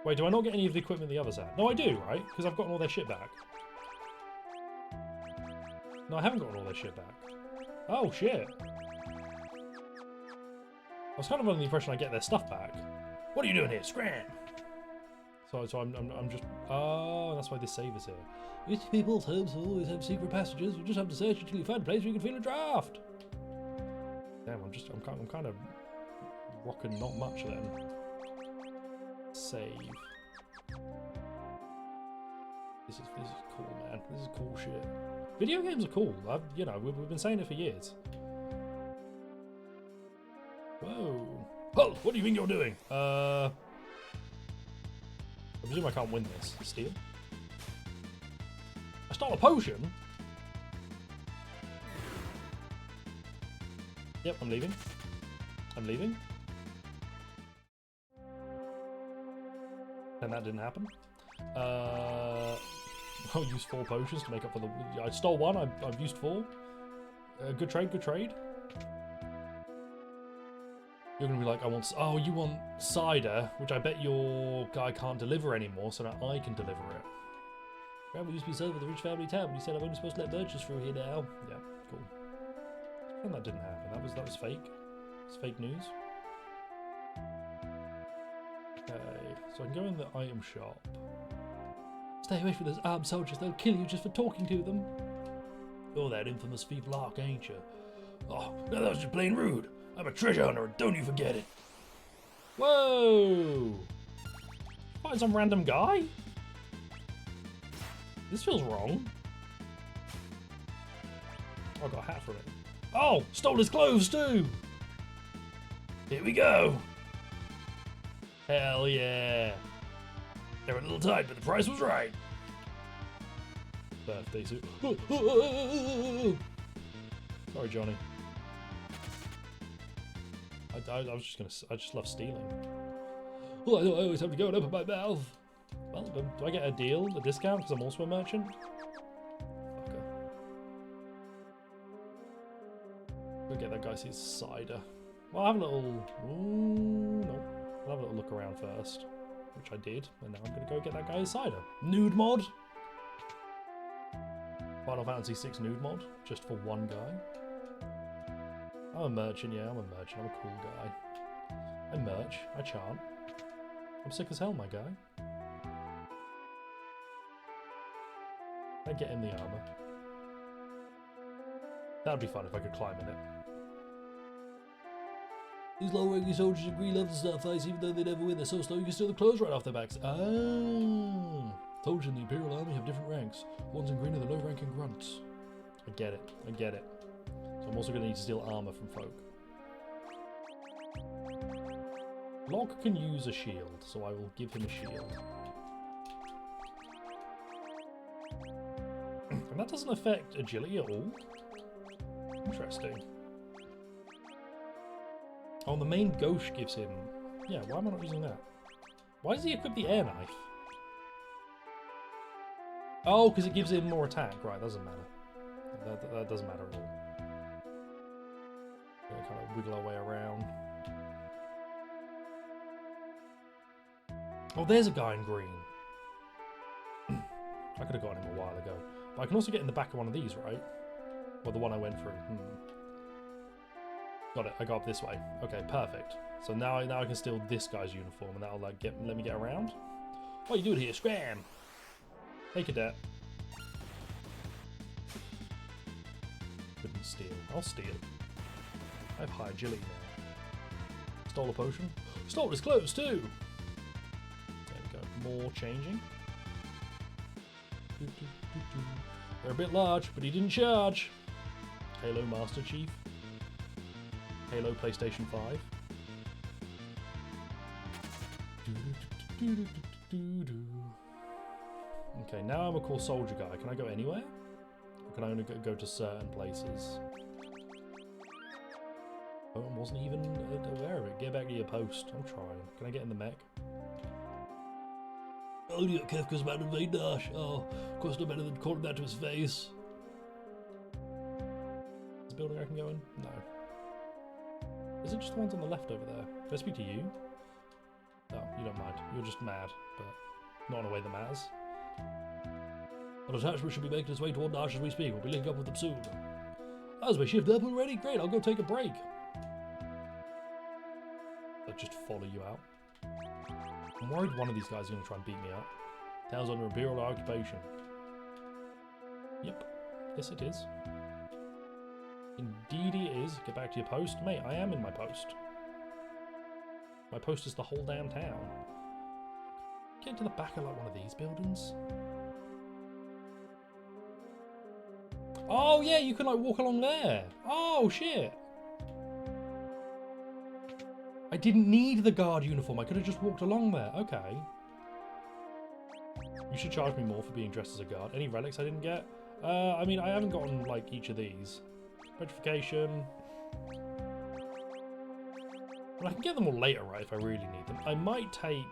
Wait, do I not get any of the equipment the others have? No, I do, right? Because I've gotten all their shit back. No, I haven't gotten all their shit back. Oh, shit. I was kind of under the impression I get their stuff back. What are you doing here? Scram! So I'm just... Oh, that's why this save is here. Rich people's homes always have secret passages. You just have to search until you find a place where you can feel a draft. Damn, I'm kind of rocking not much then. Save. This is cool, man. This is cool shit. Video games are cool. You know, we've been saying it for years. Whoa. What do you think you're doing? I presume I can't win this. Steal? I stole a potion? Yep, I'm leaving. I'm leaving. And that didn't happen. I'll use 4 potions to make up for the... I stole 1, I've used 4. Good trade, good trade. You're gonna be like, I want... Oh, you want cider, which I bet your guy can't deliver anymore, so now I can deliver it. Grandma used to be served with a rich family town, but he said I'm only supposed to let merchants through here now. Yeah, cool. And that didn't happen. That was fake. It's fake news. Okay, so I can go in the item shop. Stay away from those armed soldiers, they'll kill you just for talking to them. You're that infamous thief Lark, ain't you? Oh, no, that was just plain rude. I'm a treasure hunter, don't you forget it. Whoa! Find some random guy? This feels wrong. Oh, I got a hat from it. Oh, stole his clothes too! Here we go. Hell yeah! They were a little tight, but the price was right. Birthday suit. Sorry, Johnny. I was just gonna. I just love stealing. Well, I always have to go and open my mouth. Well, do I get a deal, a discount, because I'm also a merchant? Fucker. Go get that guy his cider. Well, I'll have a little... Ooh, no. I'll have a little look around first. Which I did, and now I'm going to go get that guy his cider. Nude mod. Final Fantasy VI nude mod, just for one guy. I'm a merchant, yeah, I'm a merchant. I'm a cool guy. I merch, I chant. I'm sick as hell, my guy. I get in the armor. That'd be fun if I could climb in it. These low-ranking soldiers agree love the Starfights, even though they never win. They're so slow you can steal the clothes right off their backs. Ah! Soldiers in the Imperial Army have different ranks. The ones in green are the low-ranking grunts. I get it, I get it. So I'm also going to need to steal armor from folk. Locke can use a shield, so I will give him a shield. And that doesn't affect agility at all. Interesting. Oh, the main gauche gives him... Yeah, why am I not using that? Why does he equip the air knife? Oh, because it gives him more attack. Right, doesn't matter. That doesn't matter at all. Gonna kind of wiggle our way around. Oh, there's a guy in green. I could have gotten him a while ago. But I can also get in the back of one of these, right? Well, the one I went through. Got it. I got up this way. Okay, perfect. So now I can steal this guy's uniform, and that'll like let me get around. What are you doing here? Scram! Hey, cadet. Couldn't steal. I'll steal. I have high agility now. Stole a potion. Stole his clothes too. There we go. More changing. They're a bit large, but he didn't charge. Halo Master Chief. Halo PlayStation 5. Okay, now I'm a cool soldier guy. Can I go anywhere? Or can I only go to certain places? Oh, I wasn't even aware of it. Get back to your post. I'm trying. Can I get in the mech? Oh, you got Kefka's man and Vain Dash. Oh, of course no better than calling that to his face. Is the building I can go in? No. Is it just the ones on the left over there? Can I speak to you? No, you don't mind. You're just mad, but not in a way that matters. An attachment should be making its way toward Nash as we speak. We'll be linking up with them soon. As we shift up already, great, I'll go take a break. I'll just follow you out. I'm worried one of these guys is going to try and beat me up. Town's under Imperial occupation. Yep. Yes, it is. Indeed it is. Get back to your post. Mate, I am in my post. My post is the whole damn town. Get to the back of like one of these buildings. Oh yeah, you can like walk along there. Oh shit. I didn't need the guard uniform. I could have just walked along there. Okay. You should charge me more for being dressed as a guard. Any relics I didn't get? I mean, I haven't gotten, like, each of these. Petrification. Well, I can get them all later, right, if I really need them. I might take...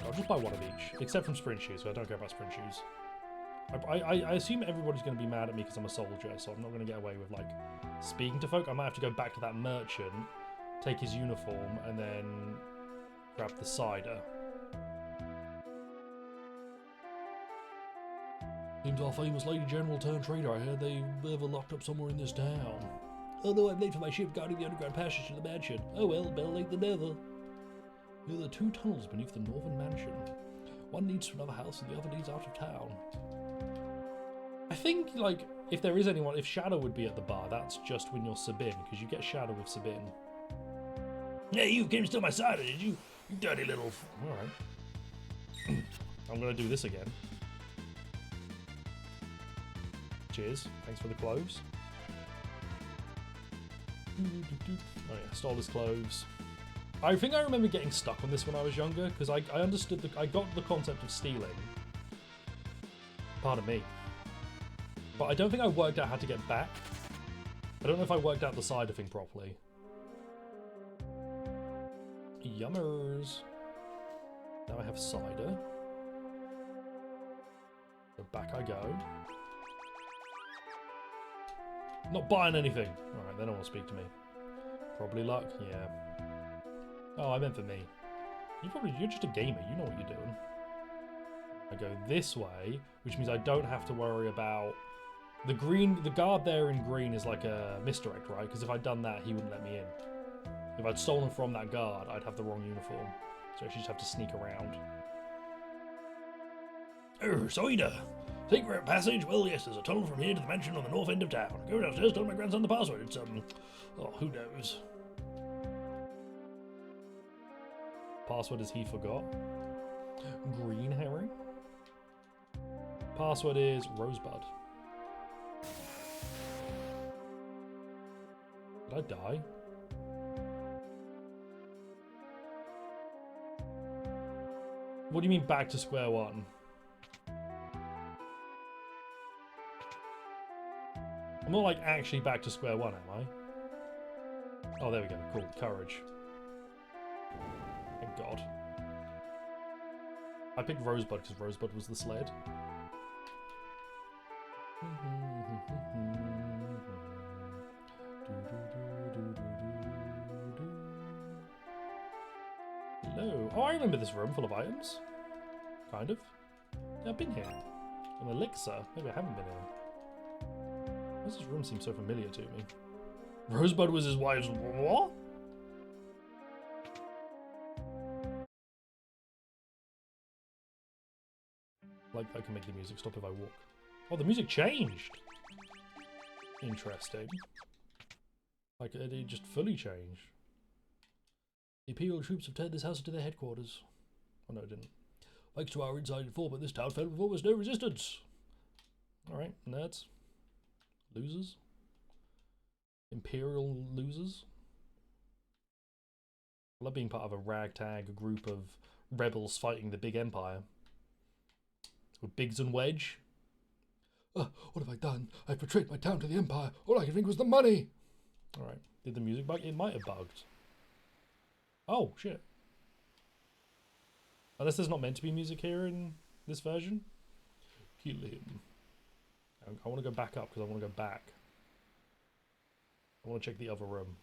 I'll just buy one of each, except from sprint shoes, so I don't care about sprint shoes. I assume everybody's going to be mad at me because I'm a soldier, so I'm not going to get away with, like, speaking to folk. I might have to go back to that merchant, take his uniform, and then grab the cider. Seems our famous Lady General turned traitor. I heard they were locked up somewhere in this town. Oh no, I'm late for my ship guarding the underground passage to the mansion. Oh well, better late than never. There are 2 tunnels beneath the northern mansion. One leads to another house and the other leads out of town. I think, like, if there is anyone, if Shadow would be at the bar, that's just when you're Sabine, because you get Shadow with Sabine. Yeah, you came to steal my cider, did you? You dirty little... Alright. I'm going to do this again. Cheers. Thanks for the cloves. Oh yeah, stole his cloves. I think I remember getting stuck on this when I was younger, because I understood, I got the concept of stealing. Pardon me. But I don't think I worked out how to get back. I don't know if I worked out the cider thing properly. Yummers. Now I have cider. So back I go. Not buying anything. Alright, they don't want to speak to me. Probably luck, yeah. Oh, I meant for me. You're just a gamer, you know what you're doing. I go this way, which means I don't have to worry about... The guard there in green is like a misdirect, right? Because if I'd done that, he wouldn't let me in. If I'd stolen from that guard, I'd have the wrong uniform. So I should just have to sneak around. Cider! Secret passage? Well, yes, there's a tunnel from here to the mansion on the north end of town. Go downstairs, tell my grandson the password. It's, oh, who knows? Password is he forgot. Green herring. Password is Rosebud. Did I die? What do you mean back to square one? I'm not like actually back to square one, am I? Oh, there we go. Cool. Courage. Thank God. I picked Rosebud because Rosebud was the sled. Hello. Oh, I remember this room full of items. Kind of. Yeah, I've been here. An elixir. Maybe I haven't been here. Why does this room seem so familiar to me? Rosebud was his wife's what? Like, I can make the music stop if I walk. Oh, the music changed! Interesting. Like, it just fully changed. The Imperial troops have turned this house into their headquarters. Oh, no, it didn't. Thanks to our inside informant, this town fell with almost no resistance. Alright, nerds. Losers. Imperial losers. I love being part of a ragtag group of rebels fighting the big empire. With Biggs and Wedge. What have I done? I betrayed my town to the Empire. All I could think was the money. Alright. Did the music bug? It might have bugged. Oh, shit. Unless there's not meant to be music here in this version. Kill him. I want to go back up because I want to go back. I want to check the other room.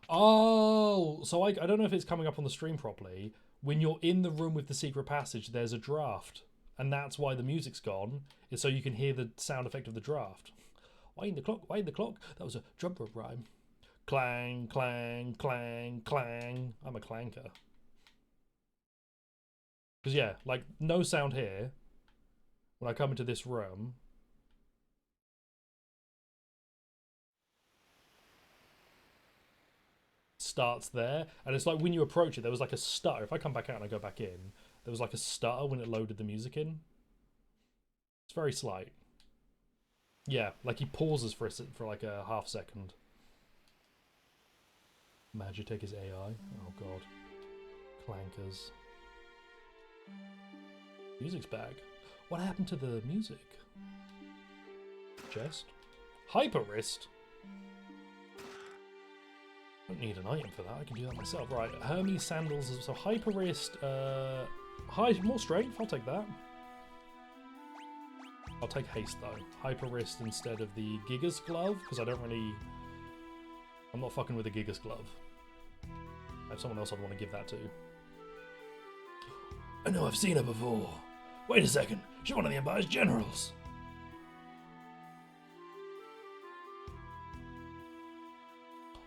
Oh, so I don't know if it's coming up on the stream properly. When you're in the room with the secret passage, there's a draft. And that's why the music's gone, is so you can hear the sound effect of the draft. Wind the clock, wind the clock. That was a drum rope rhyme. Clang, clang, clang, clang. I'm a clanker. Because yeah, like, no sound here. When I come into this room. Starts there. And it's like when you approach it, there was like a stutter. If I come back out and I go back in, there was like a stutter when it loaded the music in. It's very slight. Yeah, like he pauses for for like a half second. Magitek is AI. Oh god. Clankers. Music's back. What happened to the music? Chest. Hyper wrist. Don't need an item for that. I can do that myself. Right. Hermes sandals. So hyper wrist. More strength. I'll take that. I'll take haste though. Hyper wrist instead of the Gigas glove because I don't really. I'm not fucking with the Gigas glove. I have someone else I'd want to give that to. I know I've seen her before. Wait a second. She's one of the Empire's generals.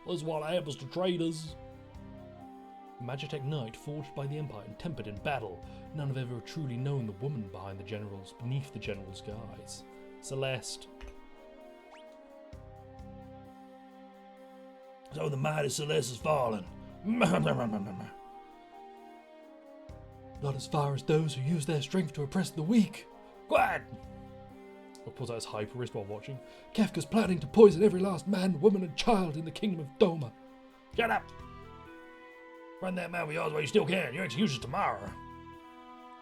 That's what happens to traitors. Magitek Knight, forged by the Empire and tempered in battle. None have ever truly known the woman beneath the general's guise. Celeste. So the mighty Celeste has fallen. Not as far as those who use their strength to oppress the weak. Quiet! I'll put out his hyper wrist while watching. Kefka's planning to poison every last man, woman, and child in the kingdom of Doma. Shut up! Run that mouth of yours while you still can. Your execution's tomorrow.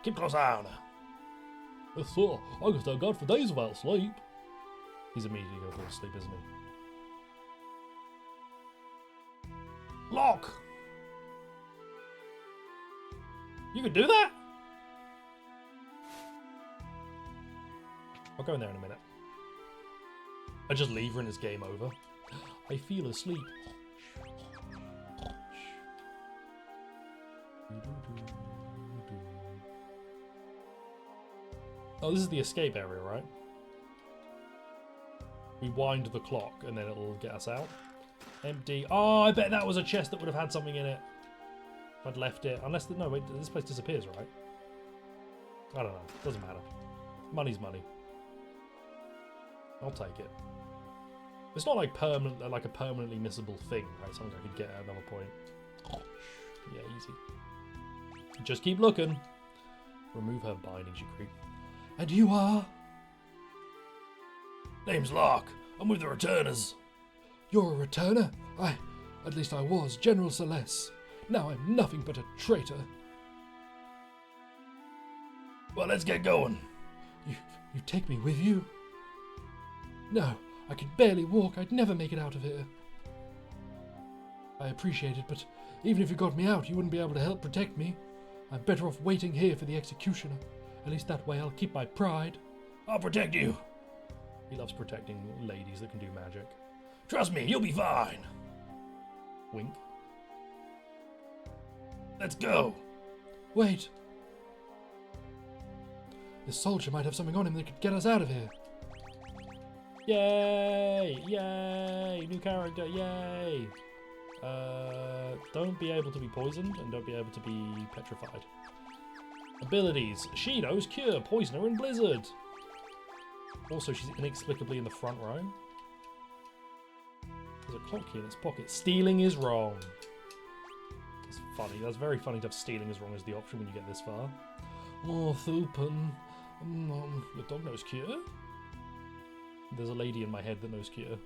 Keep a close eye on her. Yes, sir. I can stand guard for days without sleep. He's immediately going to fall asleep, isn't he? Lock! You could do that? I'll go in there in a minute. I just leave her and it's game over. I feel asleep. Oh, this is the escape area, right? We wind the clock and then it'll get us out. Empty. Oh, I bet that was a chest that would have had something in it. If I'd left it. Unless, no, wait, this place disappears, right? I don't know. Doesn't matter. Money's money. I'll take it. It's not like like a permanently missable thing, right? Something I could get at another point. Yeah, easy. Just keep looking. Remove her bindings, you creep. And you are? Name's Locke. I'm with the returners. You're a returner? At least I was, General Celeste. Now I'm nothing but a traitor. Well, let's get going. You take me with you? No, I can barely walk. I'd never make it out of here. I appreciate it, but even if you got me out, you wouldn't be able to help protect me. I'm better off waiting here for the executioner. At least that way I'll keep my pride. I'll protect you. He loves protecting ladies that can do magic. Trust me, you'll be fine. Wink. Let's go. Wait. This soldier might have something on him that could get us out of here. Yay! Yay! New character, yay! Don't be able to be poisoned and don't be able to be petrified. Abilities. She knows Cure, Poisoner, and Blizzard. Also, she's inexplicably in the front row. There's a clock here in its pocket. Stealing is wrong. That's funny. That's very funny to have stealing is wrong as the option when you get this far. Oh, Thupen. Your dog knows Cure? There's a lady in my head that knows Cure.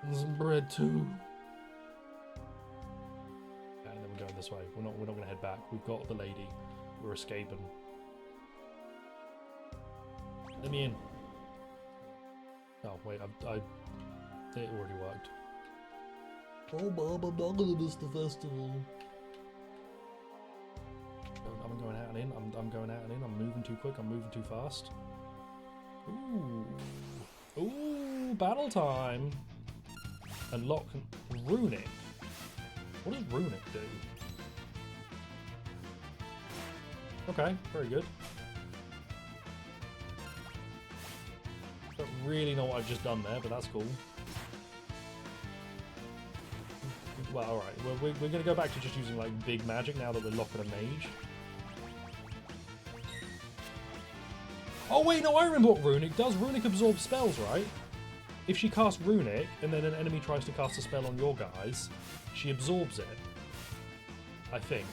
And some bread too. And then we're going this way. We're not going to head back. We've got the lady. We're escaping. Let me in. Oh wait, it already worked. Oh, Mom, I'm not gonna miss the festival. I'm going out and in. I'm going out and in. I'm moving too quick. I'm moving too fast. Ooh, ooh, battle time. Unlock Runic. What does Runic do? Okay, very good. Don't really know what I've just done there, but that's cool. Well, alright. Well, we're going to go back to just using like big magic now that we're locking a mage. Oh wait, no, I remember what Runic does. Runic absorbs spells, right? If she casts Runic, and then an enemy tries to cast a spell on your guys, she absorbs it. I think.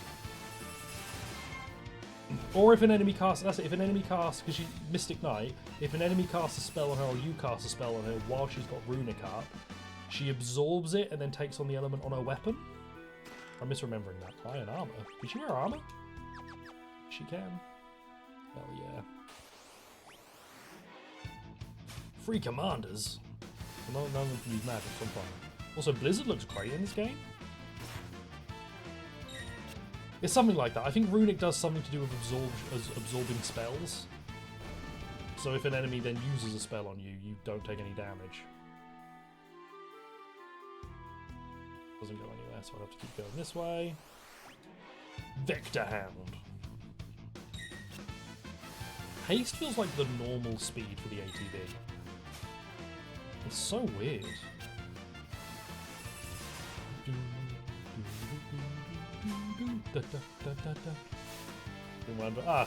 Or if an enemy casts, that's it, if an enemy casts, because she's Mystic Knight, if an enemy casts a spell on her or you cast a spell on her while she's got Runic up, she absorbs it and then takes on the element on her weapon. I'm misremembering that. Iron armor. Can she wear armor? She can. Hell yeah. Free commanders. So none of them can use magic, so I'm fine. Also, Blizzard looks great in this game. It's something like that. I think Runic does something to do with absorbing spells. So if an enemy then uses a spell on you, you don't take any damage. Doesn't go anywhere, so I'll have to keep going this way. Vector Hound. Haste feels like the normal speed for the ATV. It's so weird. It's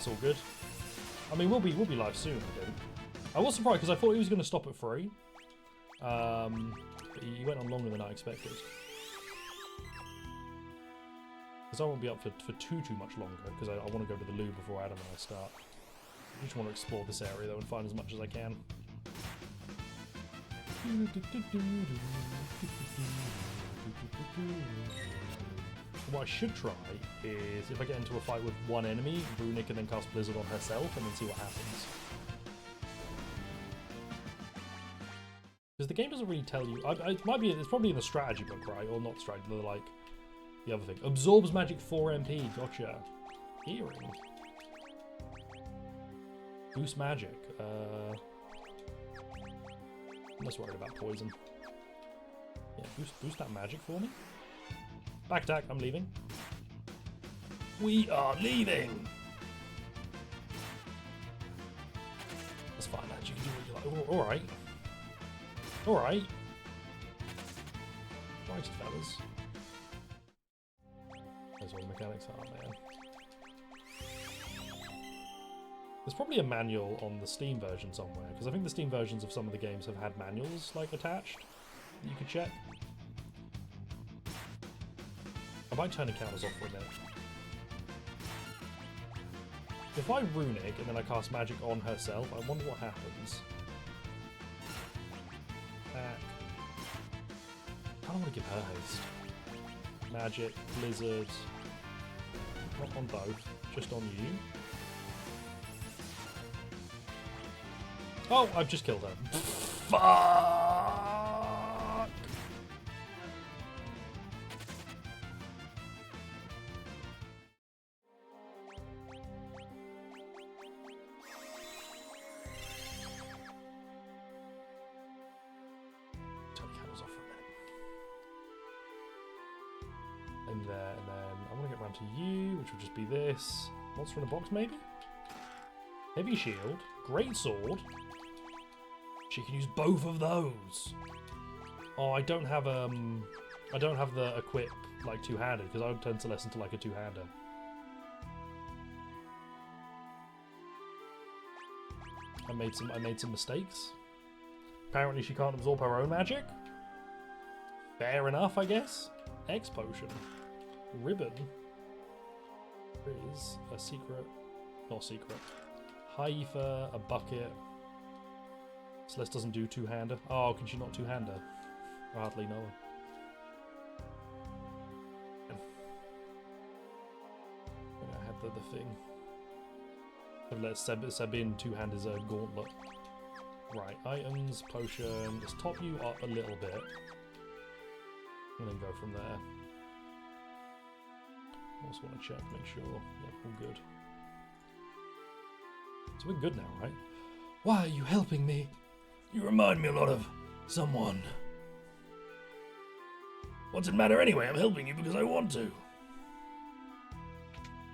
all good. I mean, we'll be live soon, I think. I was surprised because I thought he was going to stop at 3. But he went on longer than I expected. Because I won't be up for too much longer, because I want to go to the loo before Adam and I start. I just want to explore this area though and find as much as I can. What I should try is, if I get into a fight with one enemy, Runic can then cast Blizzard on herself and then see what happens. Because the game doesn't really tell you. It might be. It's probably in the strategy book, right? Or not strategy, but like the other thing. Absorbs magic 4 MP. Gotcha. Hearing. Boost magic. I'm less worried about poison. Yeah, boost that magic for me. Back attack, I'm leaving. We are leaving. That's fine, lads. You can do what you like. Alright. Alright. Christ, fellas. There's all the mechanics are, man. There's probably a manual on the Steam version somewhere, because I think the Steam versions of some of the games have had manuals, like, attached that you could check. I might turn the counters off for a minute. If I Runic and then I cast magic on herself, I wonder what happens. Back. I don't want to give her haste. Magic, Blizzard. Not on both, just on you. Oh, I've just killed her. Fuck! Turn the cameras off for a minute. And then I want to get round to you, which will just be this. Monster in a box, maybe? Heavy shield, great sword. She can use both of those. Oh, I don't have the equip like two-handed because I would turn Celeste into like a two-hander. I made some mistakes. Apparently she can't absorb her own magic. Fair enough, I guess. X potion, ribbon. There is a secret, not secret. Haifa, a bucket. Celeste doesn't do two-hander. Oh, can she not two-hander? I hardly know her. I had the thing. I've let Sabine two-hand is a gauntlet. Right, items, potion. Let's top you up a little bit. And then go from there. Also want to check, make sure. Yeah, all good. So we're good now, right? Why are you helping me? You remind me a lot of someone. What's it matter anyway? I'm helping you because I want to.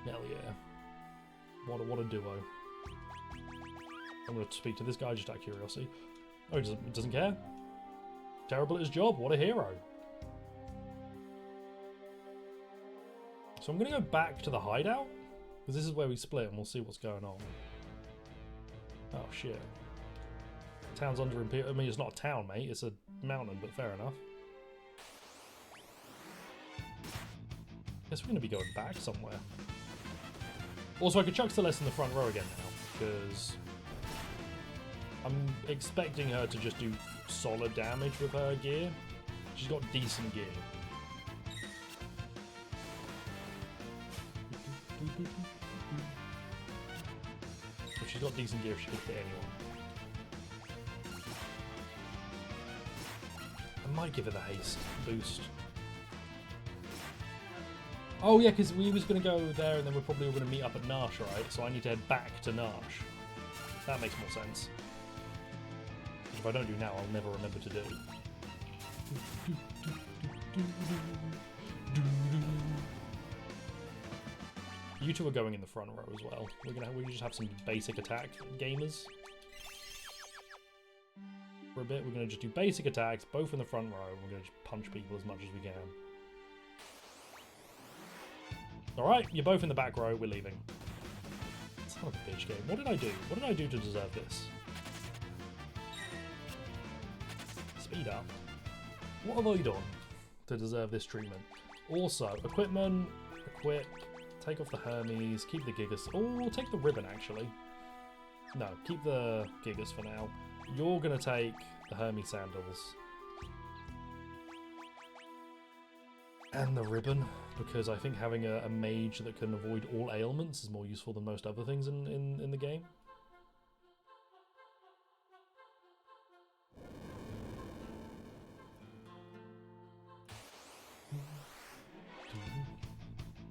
Hell yeah. What a duo. I'm going to speak to this guy just out of curiosity. Oh, he doesn't care? Terrible at his job. What a hero. So I'm going to go back to the hideout. Because this is where we split and we'll see what's going on. Oh, shit. Town's under Imperial. I mean, it's not a town, mate. It's a mountain, but fair enough. Guess we're going to be going back somewhere. Also, I could chuck Celeste in the front row again now, because I'm expecting her to just do solid damage with her gear. She's got decent gear. If she's got decent gear, she could hit anyone. I might give her the haste boost. Oh yeah, because we was going to go there and then we're probably all going to meet up at Nash, right? So I need to head back to Nash. That makes more sense. Which if I don't do now, I'll never remember to do. You two are going in the front row as well. We just have some basic attack gamers. For a bit, we're gonna just do basic attacks, both in the front row, and we're gonna just punch people as much as we can. Alright, you're both in the back row, we're leaving. Son of a bitch game. What did I do? What did I do to deserve this? Speed up. What have I done to deserve this treatment? Also, equipment, equip, take off the Hermes, keep the Gigas. Oh, take the ribbon actually. No, keep the Gigas for now. You're gonna take the Hermes sandals. And the ribbon, because I think having a mage that can avoid all ailments is more useful than most other things in the game.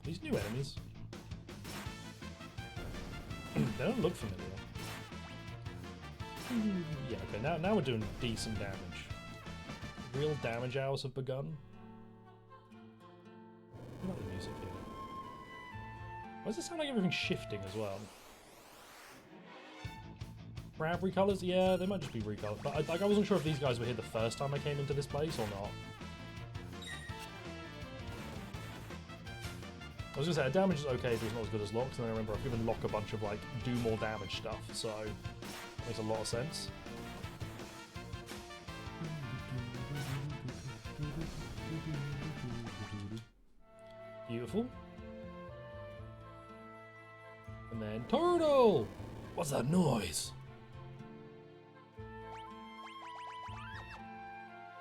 These new enemies. They don't look familiar. Yeah, okay, now we're doing decent damage. Real damage hours have begun. I like the music here. Why does it sound like everything's shifting as well? Brand recolors? Yeah, they might just be recolors. But I wasn't sure if these guys were here the first time I came into this place or not. I was gonna say, a damage is okay, but it's not as good as Locke's, and then I remember I've given Locke a bunch of, like, do more damage stuff, so it makes a lot of sense. Beautiful. And then Turtle! What's that noise?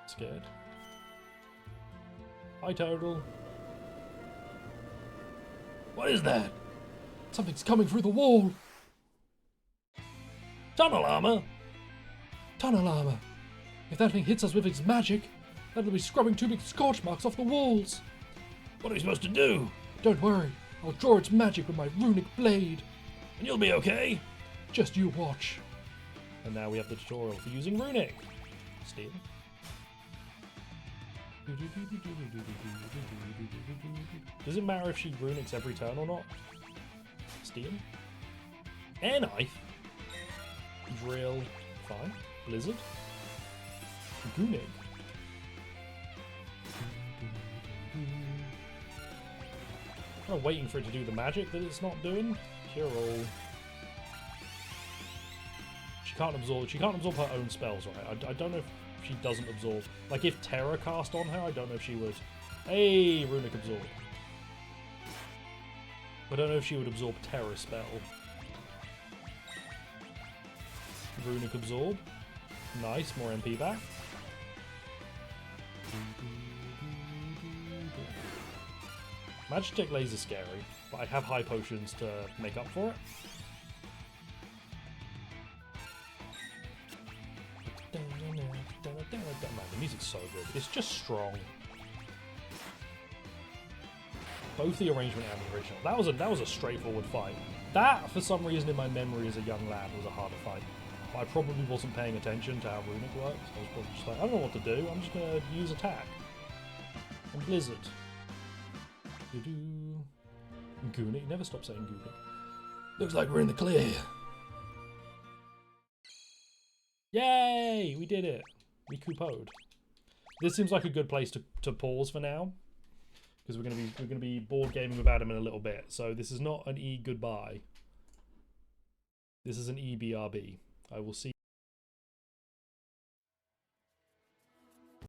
Scared. Hi, Turtle. What is that? Something's coming through the wall. Tunnel armor? Tunnel armor. If that thing hits us with its magic, that'll be scrubbing 2 big scorch marks off the walls. What are we supposed to do? Don't worry. I'll draw its magic with my runic blade. And you'll be okay? Just you watch. And now we have the tutorial for using Runic. Steal. Does it matter if she Runics every turn or not? Steal. Air Knife. Drill. Fine. Blizzard. Runic. Kind of waiting for it to do the magic that it's not doing. Cure all. She can't absorb her own spells, right? I don't know if she doesn't absorb. Like if Terra cast on her, I don't know if she would. Hey, Runic absorb. I don't know if she would absorb Terra spell. Runic absorb. Nice, more MP back. Magitech Laser scary, but I have high potions to make up for it. Man, the music's so good. It's just strong. Both the arrangement and the original. That was a straightforward fight. That, for some reason, in my memory as a young lad, was a harder fight. But I probably wasn't paying attention to how Runic works. I was probably just like, I don't know what to do. I'm just gonna use attack. And Blizzard. Gunic. Never stop saying Gunic. Looks like we're in the clear. Yay! We did it. We coupoed. This seems like a good place to pause for now, because we're gonna be board gaming with Adam in a little bit. So this is not an E goodbye. This is an EBRB. I will see.